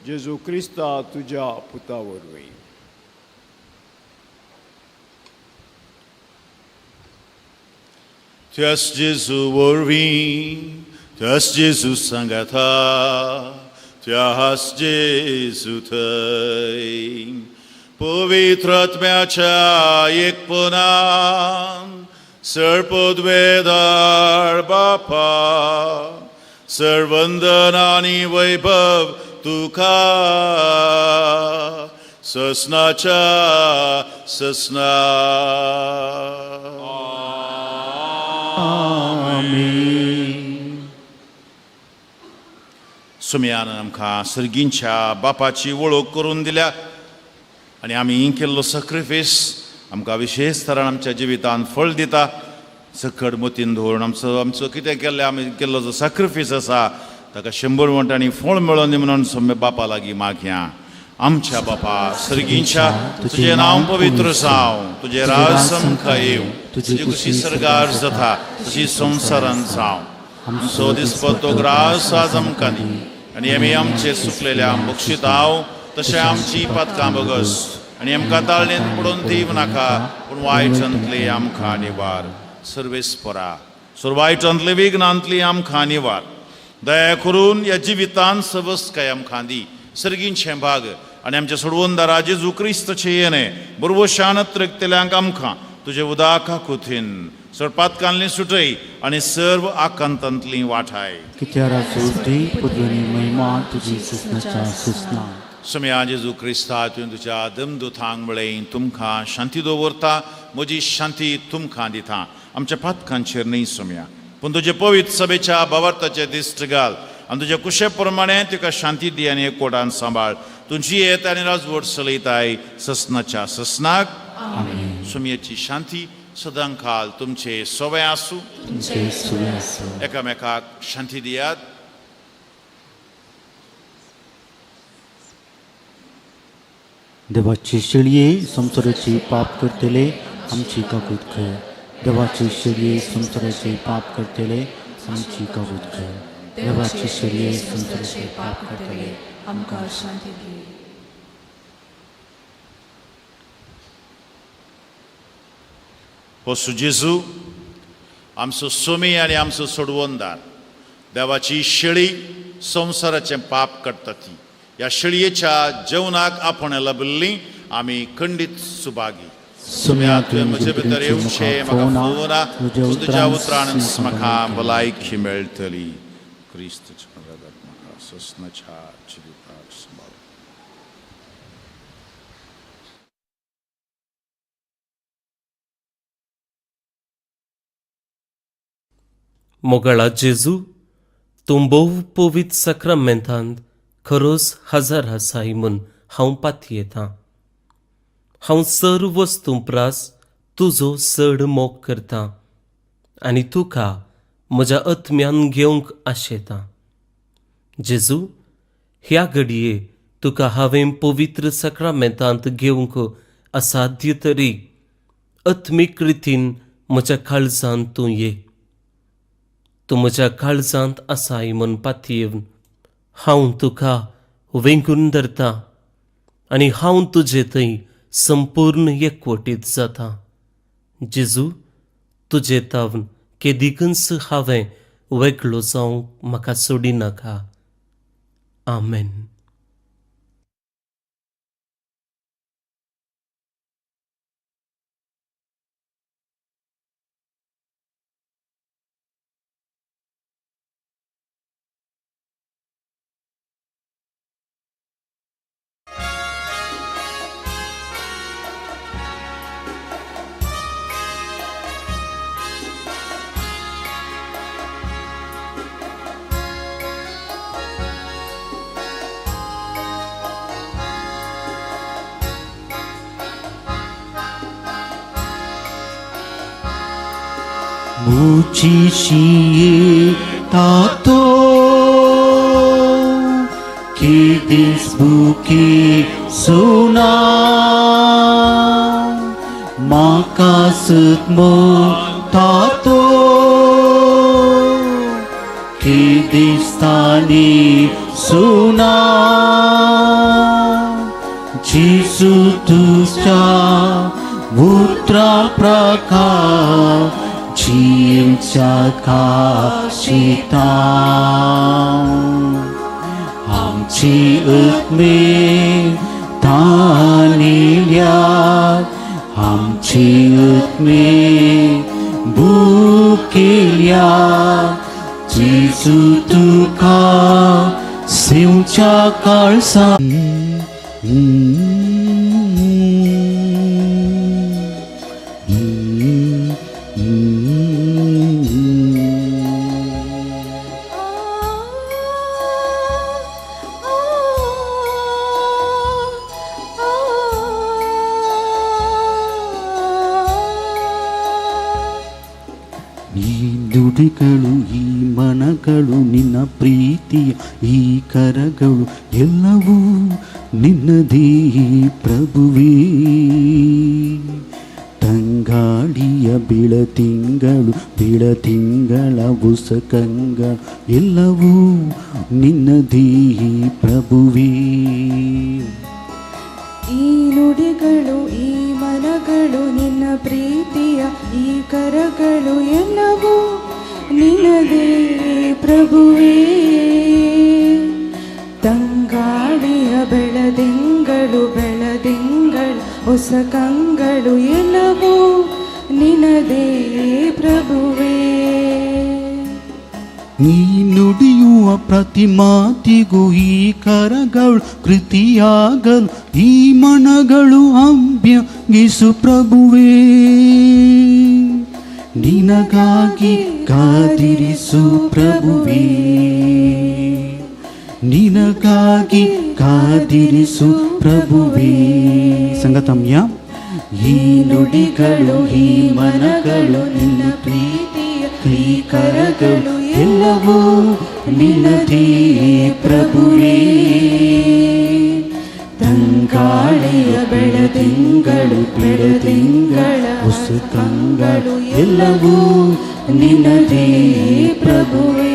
जेजू क्रिस्ता तुज्या पुता वरवीं. Tuas Jesu वरवीं, tuas Jesu सांगाता, तुas Jesu थंय. पवित्रात्म्याच्या एकपणान सर्वोद्वेदार बापा, सर्वंदन आनी वैभव तुका ससनाच्या ससना. सुमयान आमकां सर्गींच्या बापाची वळख करून दिल्या आनी आमी केल्लो सॅक्रिफीस आमकां विशेश तरान आमच्या जिवितांत फळ दिता. सकड मतीन धरून आमचो कितें केल्लें आमी केल्लो जो सॅक्रिफीस आसा ताका 100 वंटांनी फळ मेळोन दी म्हणून सोम्य बापा लागीं मागया. आमच्या बापा सर्गींच्या तुजें नांव पवित्र जावं, तुजें राज आमकां येवं, तुजी खुशी सर्गार जाता तशी संवसारांत जावं. आमचो दिसपतो ग्रास आज आमकां दी आनी आमी आमचे सुकलेल्या बक्षिताव तशें आमची पातकां बगस आनी आमकां ताळणेंत पडोवन दीव नाका पूण वायटांतली आमकां निवार. सर्वेस्परा वायटांतले विघ्नांतली आमकां निवार. दया करून ह्या जिवितांत सवस्काय आमकां दी. सर्गींचें भाग आनी आमच्या सोडवणदारा जेजू क्रिस्ताचें येणें बरोबर शानत रक्तल्यांक आमकां तुजे उदाका कुथीन पातकांतली सुटय आनी सर्व आकांतांतली वाठाय. कित्यारा सोडटी पुद्वनी महिमा तुजी ससनाच्या ससना. समया जेजू क्रिस्ता तुवें तुज्या दमदुतांक म्हळें तुमकां शांती दवरता, म्हजी शांती तुमकां दिता. आमच्या पातकांचेर न्ही समया पूण तुजे पवित्र सभेच्या भावार्थाचे दिश्ट घाल आनी तुज्या कुशे प्रमाणे तुका शांती दी आनी एकवटान सांबाळ. तुजी येत आनी राजवट चलयताय ससनाच्या ससनाक. सुमयेची शांती सदां काल तुमचे सोवे आसूं. एकामेकाक शांती दियात. देवाची शेळये संसाराची पाप करतले आमची काकूट कर. देवाची शेळये संसाराचे पाप करतले आमची काकूट कर. देवाची शेळये संसाराचे पाप करतले आमकां शांती दी. पोसू जेजू आमचो सोमी आनी आमचो सोडवणदार. देवाची शेळी संसाराचें पाप करता ती. ह्या शेळयेच्या जेवणाक आपण लभिल्लीं आमी खंडीत सुभागी सुम्या तुवें म्हजे भितर येवचें म्हाका फोना तुज्या उतरान म्हाका भलायकी मेळटली क्रिस्तूच्या रगत म्हाका सोसनाच्या जिविताक सांबाळ मोगळा जेजू तूं भोव पवित्र सक्रामेंतांत खरोच हजर आसाय म्हूण हांव पातयेतां. हांव सर्व वस्तू प्रास तुजो चड मोग करतां आनी तुका म्हज्या आत्म्यान घेवंक आशेतां. जेजू, ह्या घडये तुका हांवें पवित्र सक्रामेंतांत घेवंक असाध्य तरी आत्मीक रितीन म्हज्या काळजांत तूं ये. तूं म्हज्या काळजांत आसाय म्हूण पातयेवन हांव तुका वेंगून धरतां आनी हांव तुजे थंय संपूर्ण एकवटीत जातां. जेजू, तुजे तावन केदिकच हांवें वेगळो जावंक म्हाका सोडिनाका. आमेन. Muciciye tato Kidis buki suna Makasutmu tato Kidis tani suna Jisu tusya putra prakar Cinta kasih Hamci utme tani liat Hamci utme buki liat Jisu tuka siuca kalsa ನುಡಿಗಳು ಈ ಮನಗಳು ನಿನ್ನ ಪ್ರೀತಿಯ ಈ ಕರಗಳು ಎಲ್ಲವೂ ನಿನ್ನದೇ ಪ್ರಭುವೇ. ತಂಗಾಳಿಯ ಬೆಳತಿಂಗಳ ಉಸಕಂಗಳು ಎಲ್ಲವೂ ನಿನ್ನದೇ ಪ್ರಭುವೇ. ಈ ನುಡಿಗಳು ಈ ಮನಗಳು ನಿನ್ನ ಪ್ರೀತಿಯ ಈ ಕರಗಳು ಎಲ್ಲವೂ ನಿನ್ನದೇ ಪ್ರಭುವೇ. ತಂಗಾಳಿಯ ಬೆಳದಿಂಗಳು ಹೊಸ ಕಂಗಳು ಎಲ್ಲವೂ ನಿನ್ನದೇ ಪ್ರಭುವೇ. ನೀ ನುಡಿಯುವ ಪ್ರತಿ ಮಾತಿಗೂ ಈ ಕರಗಳು ಕೃತಿಯಾಗಲು ಈ ಮನಗಳು ಅಭ್ಯಂಗಿಸು ಪ್ರಭುವೇ. ನಿನಗಾಗಿ ಕಾದಿರಿಸು ಪ್ರಭುವೇ, ನಿನಗಾಗಿ ಕಾದಿರಿಸು ಪ್ರಭುವೇ. ಸಂಗತಮ್ಯ ಈ ನುಡಿಗಳು ಈ ಮನಗಳು ನಿನ್ನ ಪ್ರೀತಿಯ ಈ ಕರಗಳು ಎಲ್ಲವೂ ನಿನ್ನದೇ ಪ್ರಭುವೇ. ತಂಗಾಳಿಯ ಬೆಳದಿಂಗಳು ಹೊಸ ಕಂಗಳು ಎಲ್ಲವೂ ನಿನ್ನದೇ ಪ್ರಭುವೇ.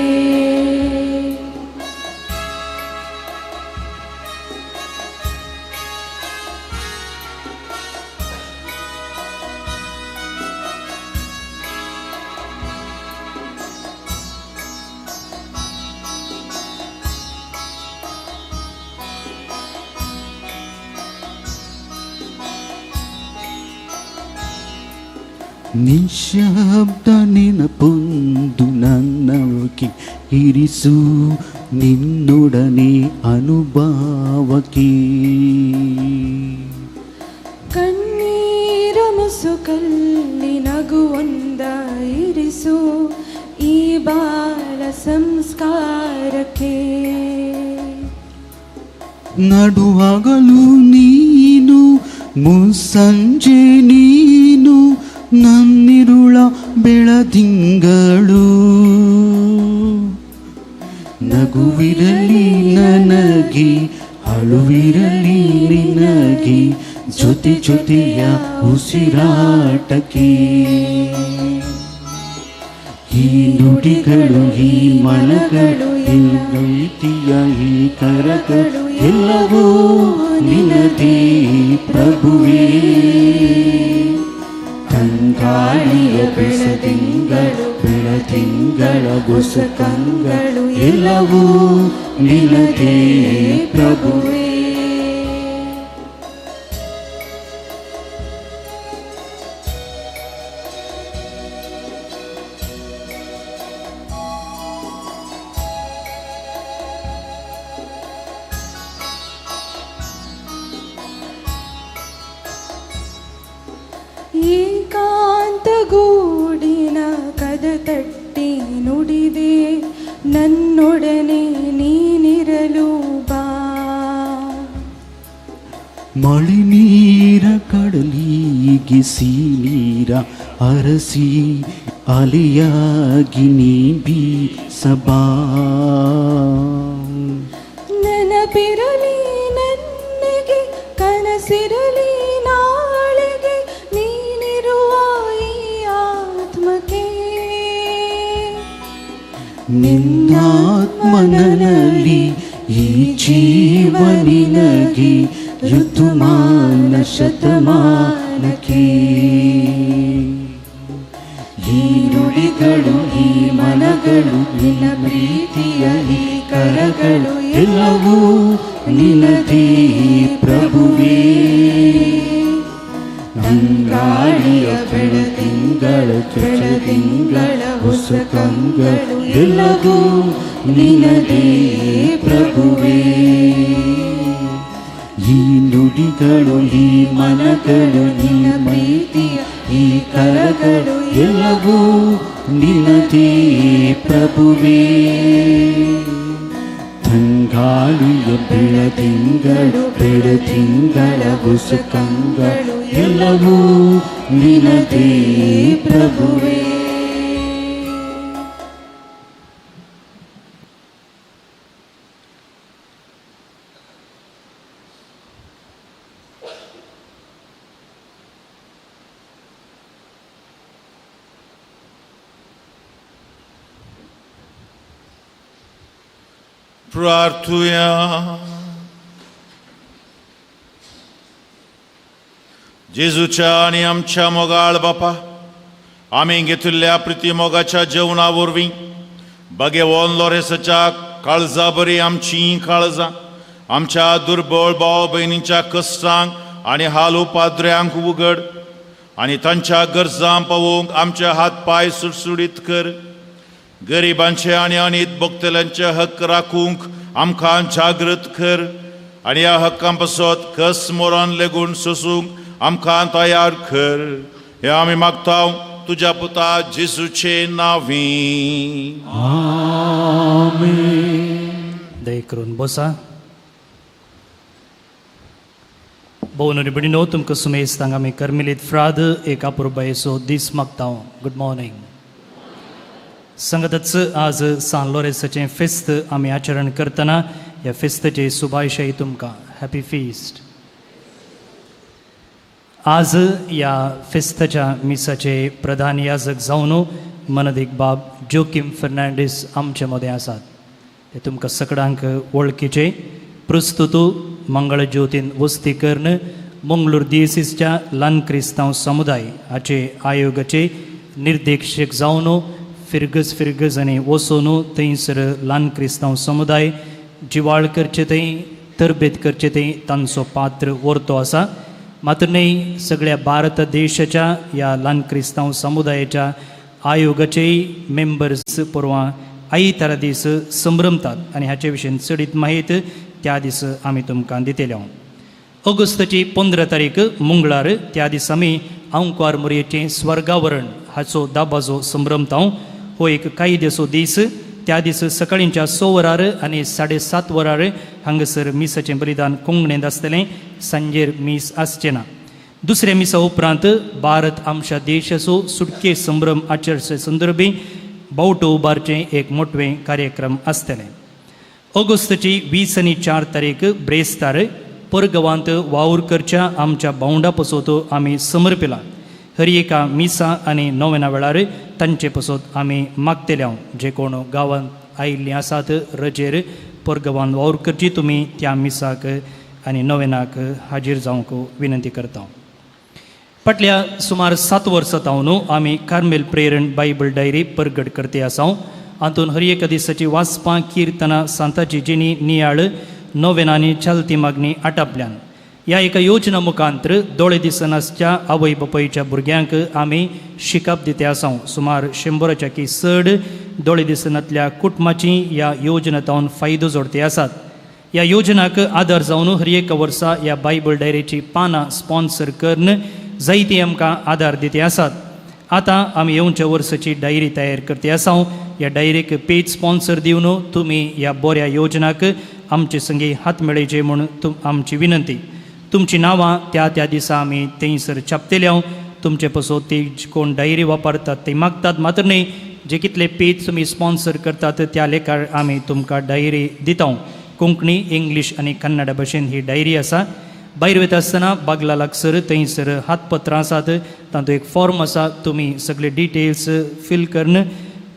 ನಿಶಬ್ದ ನೆನಪೊಂದು ನನ್ನವಕ್ಕೆ ಇರಿಸು ನಿನ್ನೊಡನೆ ಅನುಭವಕ್ಕೆ. ಕಣ್ಣೀರ ಮುಸುಕಲ್ಲಿ ನಗುವೊಂದ ಇರಿಸು ಈ ಬಾಳ ಸಂಸ್ಕಾರಕ್ಕೆ. ನಡುವಾಗಲು ನೀನು ಮುಸ್ಸಂಜೆ ನೀನು ನನ್ನಿರುಳ ಬೆಳದಿಂಗಳು. ನಗುವಿರಲಿ ನನಗೆ ಅಳುವಿರಲಿ ನಿನಗೆ ಜೊತೆ ಜೊತೆಯ ಉಸಿರಾಟಕ್ಕೆ. ಈ ನುಡಿಗಳು ಈ ಮನಗಳು ಎಲ್ಲ ರೀತಿಯ ಈ ಕರಗಳು ಎಲ್ಲವೂ ನಿನದೇ ಪ್ರಭುವೇ. ತಂಗಾಳಿಯ ಬೆಳದಿಂಗಳು ಬೆಳದಿಂಗಳ ಗುಸಕಂಗಳು ಎಲ್ಲವೂ ನಿನದೇ ಪ್ರಭುವೇ. ಏಕಾಂತಗೂಡಿನ ಕದ ತಟ್ಟಿ ನುಡಿದೆ ನನ್ನೊಡನೆ ನೀನಿರಲು ಬಾ. ಮಳೆ ನೀರ ಕಡಲಿಗೆ ನೀರ ಅರಸಿ ಅಲೆಯಾಗಿ ನೀ ಬೀಸಬಾ. ನೆನಪಿರಲಿ ನನಗೆ ಕನಸಿರಲಿ ನಾಳೆಗೆ ನೀನಿರುವ ಈ ಆತ್ಮಕ್ಕೆ. ನಿನ್ನಾತ್ಮನಲ್ಲಿ ಈ ಜೀವನಿನಗೆ ಋತುಮಾನ ಶತಮಾನಕ್ಕೆ. ಈ ನುಡಿಗಳು ಈ ಮನಗಳು ನಿನ್ನ ಪ್ರೀತಿಯ ಈ ಕರಗಳು ಎಲ್ಲವೂ ನಿನದೇ ಪ್ರಭುವೇ. ತಂಗಾಳಿಯ ಬೆಳದಿಂಗಳ ಬೆಳದಿಂಗಳ ಹೊಸಕಂಗಳು ಎಲ್ಲವೂ ನಿನದೇ ಪ್ರಭುವೇ. ಈ ನುಡಿಗಳು ಈ ಮನಗಳು ನಿನ್ನ ಪ್ರೀತಿಯ ಈ ಕರಗಳು ಎಲ್ಲವೂ ನಿನದೇ ಪ್ರಭುವೇ. ತಂಗಾಳಿಯ ಬೆಳದಿಂಗಳು ಬೆಳದಿಂಗಳ ಹೊಸಕಂಗಳು ಎಲ್ಲವೂ ನಿನದೇ ಪ್ರಭುವೇ. प्रार्थूया. जेजूच्या आणि आमच्या मोगाळ बापा, आम्ही घेतिल्ल्या प्रिती मोगाच्या जेवणा वरवीं बगेवोन लोरेसाच्या काळजा बरी आमची काळजां आमच्या दुर्बळ भाव भयणींच्या कश्टांक आनी हाल उपाद्र्यांक उगड आनी तांच्या गरजां पावोवंक आमचे हात पाय सुटसुडीत कर. गरिबांचे आनी अनीत भोगतल्यांचे हक्क राखूंक आमकां जागृत कर आनी ह्या हक्कां पासत कस मोरान लेगून सोसूंक आमकां तयार कर. हे आमी मागता तुज्या पुता जेजूचे नांवीं. आमेन. दय करून बसा. भोवनरी बिडिनो तुमकां सुमेस्तांक आमी कर्मिलीत फ्राद एक अपुरबायेचो दीस मागता. Good morning. संगतच आज सान लोरेसाचें फेस्त आमी आचरण करतना ह्या फेस्ताचे शुभाशय तुमकां. Happy feast. आज या फेस्ताच्या मिसाचे प्रधान याजक जावन मनदीक बाब जोकिम फर्नांडीस आमचे मदें आसात. ते तुमकां सगळ्यांक वळखीचे. प्रस्तुत मंगळ ज्योतीन वस्ती कर्ण मंगळूर दिएसीसच्या ल्हान क्रिस्तांव समुदाय हाचे आयोगाचे निर्देशक जावन फिरगज आनी वचून थंयसर ल्हान क्रिस्तांव समुदाय जिवाळ करचे थंय तरबेत करचे थंय तांचो पात्र वर्तो आसा. मात्र नाही सगळ्या भारत देशाच्या या ल्हान क्रिस्तांव समुदायाच्या आयोगाचेय मेंबर्स परवा आयतारा दीस संभ्रमतात आनी हाचे विशीं चडीत माहीत त्या दीस आमी तुमकां दितेल्या. ऑगस्टची 15 तारीख मंगळार त्या दीस आमी आंवकार मोरयेचें स्वर्गावरण हाचो दाबाजो संभ्रमतांव. हो एक कायद्याचो दीस. त्या दीस सकाळींच्या 6 वरार आनी 7:30 वरार हांगासर मिसाचें बलिदान कोंगणेंत आसतलें. सांजेर मीस आसचें ना. दुसऱ्या मिसा उपरांत भारत आमच्या देशाचो सुटके संभ्रम आचरचे संदर्भी बावटो उबारचें एक मोठवें कार्यक्रम आसतलें. ऑगस्टची 20 आनी 4 तारीख ब्रेस्तार परगवांत वावर करच्या आमच्या भावंडा पसोत आमी समर्पिला. हर एका मिसा आनी नोवेना वेळार तांचे पसोत आमी मागतेल्या. जे कोण गांवांत आयिल्लीं आसात रजेर परगवांत वावर करची तुमी त्या मिसाक आनी नोवेनाक हाजीर जावंक विनंती करता. फाटल्या सुमार 7 वर्सां न्हू आमी कार्मेल प्रेरण बायबल डायरी परगट करते आसां. हातूंत हर एका दिसाची वाचपां किर्तनां सांताची जिणी नियाळ नोवेनांनी चालती मागणी आटापल्यान. ह्या एका योजना मुखांतर दोळे दिसनासच्या आवय बापायच्या भुरग्यांक आमी शिकप दिते आसां. सुमार 100च्या चड दोळे दिसनांतल्या कुटुंबांची ह्या योजनेंतल्यान फायदो जोडते आसात. ह्या योजनाक आदार जावन हर एका वर्सा ह्या बायबल डायरीची पानां स्पॉन्सर करून जायती आमकां आदार दिते आसात. आतां आमी येवच्या वर्साची डायरी तयार करते आसां. ह्या डायरीक पेज स्पॉन्सर दिवन तुमी ह्या बऱ्या योजनाक आमचे संगी हात मेळयचे म्हूण आमची विनंती. तुमची नांवां त्या त्या दिसा आमी थंयसर छापतेल्या. तुमचे पसोत ते कोण डायरी वापरतात ते मागतात. मात्र न्ही जे कितले पेज तुमी स्पॉन्सर करतात त्या लेखार आमी तुमकां डायरी दिता. कोंकणी इंग्लीश आनी कन्नड भाशेन ही डायरी आसा. भायर वयता आसतना बागला लागसर थंयसर हातपत्रां आसात. तातूंत एक फॉर्म आसा. तुमी सगळे डिटेल्स फिल करून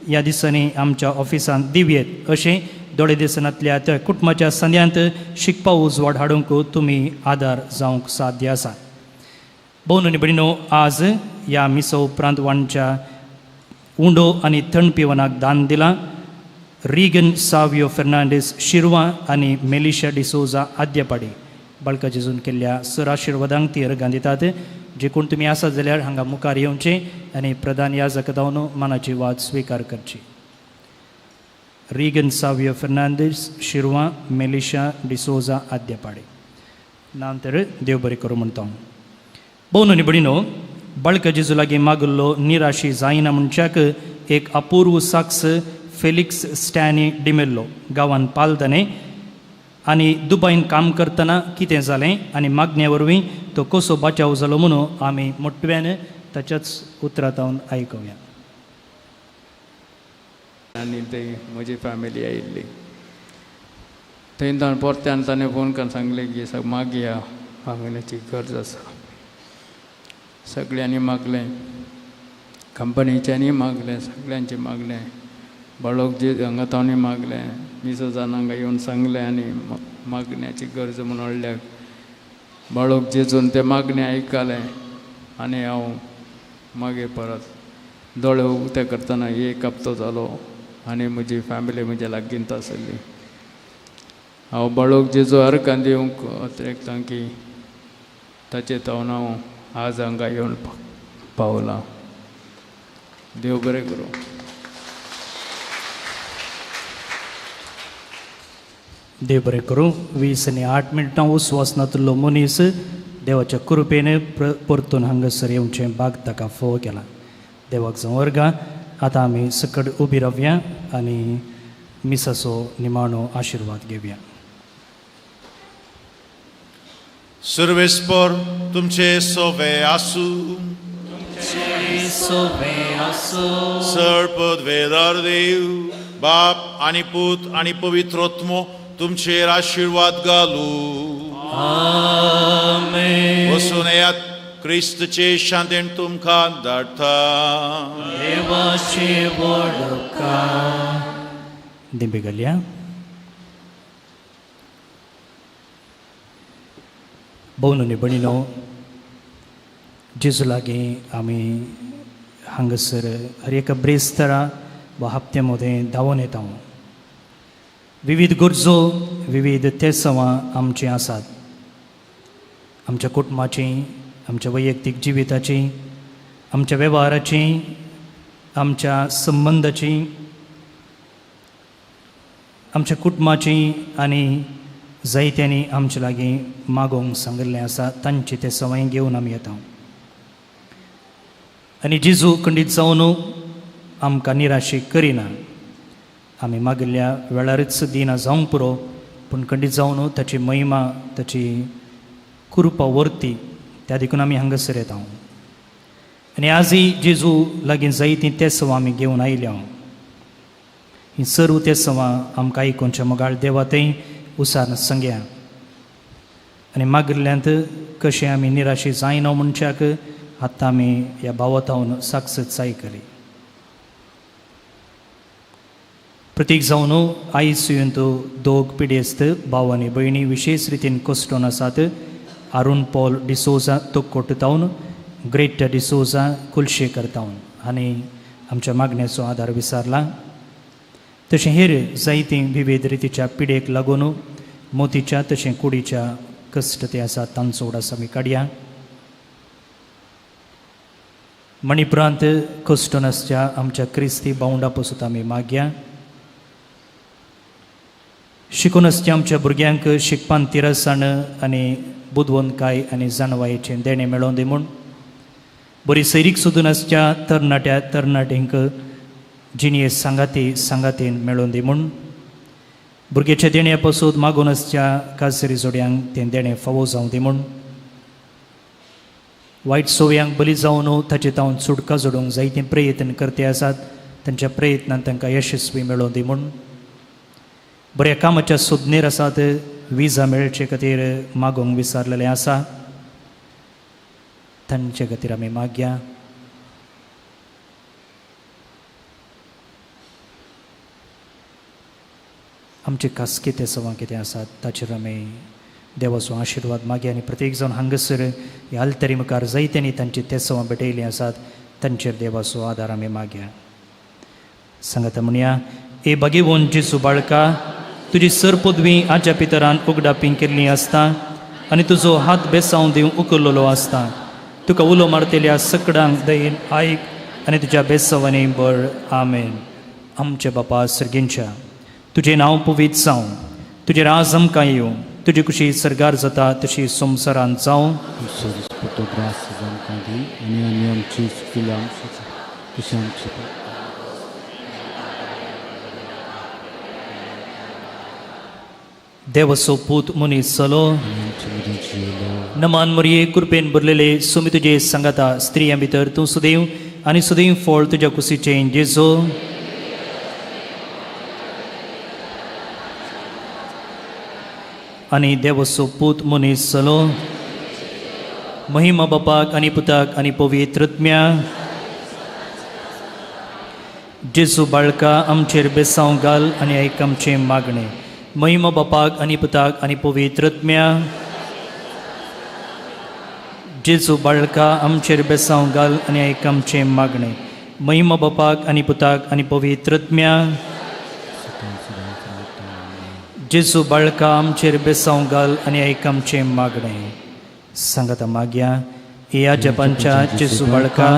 ह्या दिसांनी आमच्या ऑफिसांत दिवयेत. अशें दोळे दिसनांतल्या त्या कुटुंबाच्या संद्यांत शिकपा उजवाड हाडूंक तुमी आदार जावंक साध्य आसा. भोवन आनी भयणीनो, आज ह्या मिसा उपरांत वांच्या उंडो आनी थंड पिवनाक दान दिलां. रिगन सावियो फेर्नांडीस शिरवां आनी मेलिशा डिसोजा आद्यपाडी बाळका जेजून केल्ल्या सर आशिर्वादांक ती अर्गां दितात. जे कोण तुमी आसात जाल्यार हांगा मुखार येवचें आनी प्रधान याजक जावन मानाची वाद स्विकार करची. रिगन सावियो फेर्नांडीस शिरवां मेलिशा डिसोजा आद्यपाडी. नंतर देव बरें करूं म्हणटा. भोवन आनी भयणीनो, बाळका जेजू लागीं मागुल्लो निराशी जायना मनशाक एक अपूर्व साक्ष फेलिक्स स्टॅनी डिमेल्लो गांवांत पालताने आनी दुबईन काम करतना कितें जालें आनी मागण्या वरवीं तो कसो बचाव जालो म्हणून आमी मोठव्यान ताच्याच उतरांतावन आयकुया. आनी थंय म्हजी फॅमिली आयिल्ली. थंय परत्यान ताणें फोन करून सांगलें की मागया मागण्याची गरज आसा. सगळ्यांनी मागलें, कंपनीच्यांनी मागलें, सगळ्यांचें मागलें. बाळोक जे हांगा ताणें मागलें, मिसो जाणांक येवन सांगलें आनी मागण्याची गरज म्हूण व्हडल्याक बाळोक जेजून तें मागणें आयकलें. आनी हांव मागीर परत दोळे उक्ते करतना एक हप्तो जालो आनी म्हजी फॅमिली म्हज्या लागींत आसली. हांव बाळोक जेजू अर्गां दिवंक अत्रेकतां की ताचे तावन हांव आज हांगा येवन पावलां. देव बरें करूं. देव बरें करूं. 20 आनी 8 मिनटां उस्वासनांतलो मनीस देवाच्या कृपेन परतून हांगासर येवचें भाग ताका फोव केला. देवाक जावं वर्गा. आतां आमी सकट उबी रावया आनी मिसाचो निमाणो आशिर्वाद घेवया. सर्वेस्पर तुमचे सोवे आसूं. सर्पद वेदार देव बाप आनी पूत आनी पवित्रोत्मो तुमचेर आशिर्वाद घालूं. आमेन. वचून येयात, क्रिस्तचे शांतेन तुमकां धाडटा. देवाची वडका. दिंबे घालया. भोवन आनी भयणीनो, जेजू लागीं आमी हांगासर हर एका ब्रेस्तारा वा हप्त्या मदें धांवून येता. विविध गरजो, विविध तेसांवां आमचीं आसात. आमच्या कुटुंबाची, आमच्या वैयक्तीक जिविताची, आमच्या वेव्हाराची, आमच्या संबंधाची, आमच्या कुटुंबाची आनी जायत्यांनी आमचे लागीं मागोवंक सांगिल्लें आसा तांची ते सवय घेवन आमी येता. आनी जेजू खंडीत जावन आमकां निराशी करिना. आमी मागिल्ल्या वेळारच दिना जावंक पुरो, पूण खंडीत जावन ताची महिमा, ताची कृपा वर्ती त्या देखून आमी हांगासर येता. आनी आजय जेजू लागीं जायतीं तेंसवां आमी घेवन आयल्या. ही सर्व तेंसवां आमकां आयकोनच्या मोगाळ देवातय उसार सांगया. आनी मागिल्ल्यांत कशें आमी निराशी जायना मनशाक आतां आमी ह्या भावतावन साक्षात आयकली. प्रतीक जावन आयज सुयंत दोग पिडेस्त भाव आनी भयणी विशेष रितीन कश्टून आसात. आरुण पॉल डिसोजा तोकोट तावन, ग्रेटा डिसोजा कुलशेकर तावन आनी आमच्या मागण्याचो आदार विचारला. तशें हेर जायतीं विविध रितीच्या पिडेक लागून मोतीच्या तशें कुडीच्या कश्ट ते आसात तांचो उडास आमी काडया. मणिपुरांत कश्टोनासच्या आमच्या क्रिस्ती भावंडा पासून आमी मागया. शिकून आसच्या आमच्या भुरग्यांक शिकपान तिरसाण आनी बुदवंतकाय आनी जाणवायेचें देणें मेळोवन दी म्हूण. बरी सैरीक सोदून आसच्या तरणाट्यांक जिणये सांगातीन मेळोवन दी म्हूण. भुरग्याच्या देण्या पासून मागून आसच्या काजरी जोड्यांक तें देणें फावो जावं दी म्हूण. वायट सोव्यांक बली जावन ताचे तावन सुटका जोडूंक जायते प्रयत्न करते आसात, तांच्या प्रयत्नांत तांकां यशस्वी मेळोवन दी म्हूण. बऱ्या कामाच्या सोदनेर आसात, विजा मेळचे खातीर मागोवंक विचारलेलें आसा, तांचे खातीर आमी मागया. आमचे खासगी ते सवां कितें आसात ताचेर आमी देवाचो आशिर्वाद मागया. आनी प्रत्येक जावन हांगासर ह्या आल्तारी मुखार जायत्यांनी तांची ते सवां भेटयलीं आसात, तांचेर देवाचो आदार आमी मागया. सांगता म्हणया, ए भाग्यवान जेजू बाळका, तुजी सर पदवी आज्या पितरान उगडापी केल्ली आसता आनी तुजो हात बेसांव दिवंक उखल्लोलो आसता. तुका उलो मारतेल्या सकडांक दयेन आयक आनी तुज्या बेसांवांनी बळ. आमेन. आमचे बापा सर्गेंच्या, तुजें नांव पवित्र जावं, तुजें राज आमकां येवं, तुजी कुशी सरगार जाता तशी संवसारांत जावं. तो ग्रास आमकां दी आनी आमी आमची चुकिल्ल्या तशी आमची देवसो पूत मनीस जालो. नमान मरिये कृपेन भरलेले सुमी तुजे सांगाता स्त्रियां भितर तूं सुदैव आनी सुदैव फळ तुज्या कुशीचें जेजो. आनी देवसो पूत मनीस जालो. महिमा बापाक आनी पुताक आनी पवित्रत्म्या. जेजू बाळका आमचेर बेसांव घाल आनी आयक आमचें मागणें. महिमा बापाक आनी पुताक आनी पवित्रत्म्या. जेजू बाळका आमचेर बेसांव घाल आनी आयक आमचें मागणें. महिमा बापाक आनी पुताक आनी पवित्रत्म्या. जेजू बाळका आमचेर बेसांव घाल आनी आयक आमचें मागणें. सांगाता मागया, ह्या जपांच्या जेजू बाळका,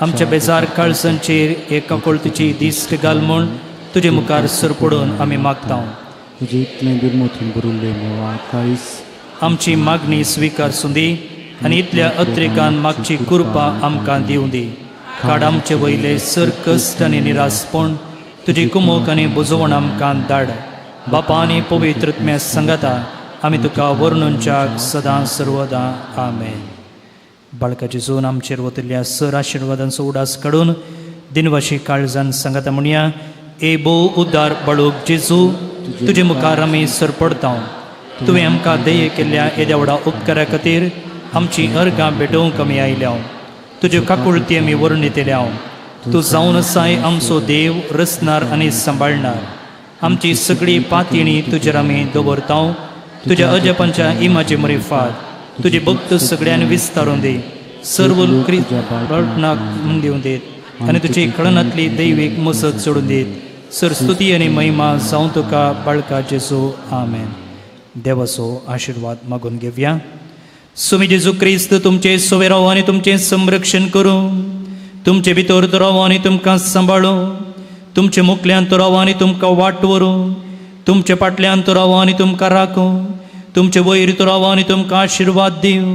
आमच्या बेजार काळजांचेर एका कोळतीची दिश्ट घाल म्हूण तुजे मुखार सर पडून आमी मागता. तुजे इतलें बिरमोथून बरुल्लें मेवा काळीस आमची मागणी स्विकारसूं दी आनी इतल्या अत्रेकान मागची कृपा आमकां दिवं दी. काड आमचे वयले सर कश्ट आनी निरासपण तुजी कुमोक आनी बुजवण आमकां धाड. बापा आनी पवित्रत्म्या सांगाता आमी तुका वर्णुंच्याक सदां सर्वदां. आमेन. बाळका जेजून आमचेर वतिल्ल्या सर आशिर्वादांचो उडास काडून दिनवाशी काळजान सांगाता म्हणया, ए बो उद्दार बाळूक जेजू, तुजे मुखार आमी सरपडता. तुवें आमकां दये केल्ल्या येद्या व्हडा उपकारा खातीर आमची अर्गां भेटोवंक आमी आयल्या. तुज्यो काकुळटी आमी वर्णितल्या. तूं जावन आसाय आमचो देव, रचणार आनी सांबाळणार. आमची सगळी पातयणी तुजेर आमी दवरता. तुज्या अजपांच्या इमाचे मरिफात तुजे भक्त सगळ्यान विस्तारून दी. सर्व प्रार्थनाक दिवं देत आनी तुजी कळनातली दैवीक मसत सोडून देत. सर स्तुती आनी महिमा जावं तुका बाळका जेजू. आमेन. देवाचो आशिर्वाद मागून घेवया. स्वामी जेजू क्रिस्त तुमचे सोबे रावो आनी तुमचें संरक्षण करूं, तुमचे भितर तो रावो आनी तुमकां सांबाळूं, तुमचे मुखल्यांत तो रावो आनी तुमकां वाट व्हरूं, तुमचे फाटल्यान तो रावो आनी तुमकां राखूं, तुमचे वयर तो रावो आनी तुमकां आशिर्वाद दिवं,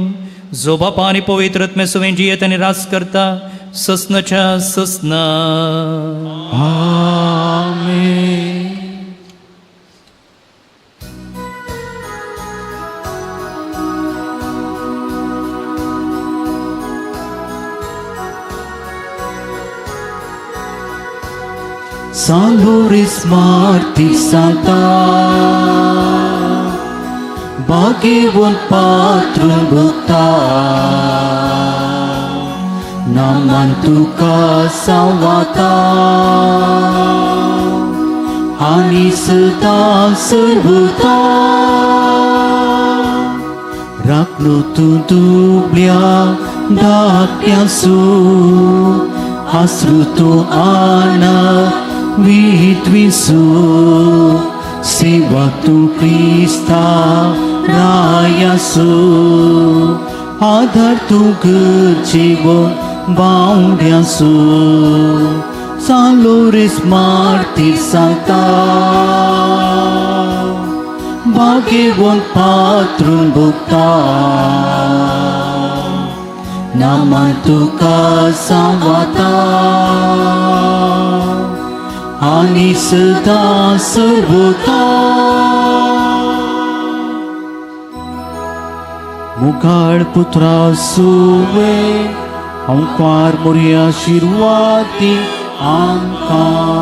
जो बापा आनी पवित्र आत्मे सवें जियेत आनी रास करता ससनाच्या ससना. आमेन. Saluris Martis Santa, Bhagavan Patron Bhakta, Naman Tuka Salvata, Ani Sada Sarvata, Raknu Tudublia Dakyasu, Asruto Ana Vitvisu, Sevatu Krista Rayasu, Adhar tu Gerjivon Baundiasu, Saluris Martis Santa, Bhagavan Patron Bhakta, Naman Tuka Salvata, Ani Sada Sarvata. Mughal Putra Suve, Ankar Moria Shirwati Ankar.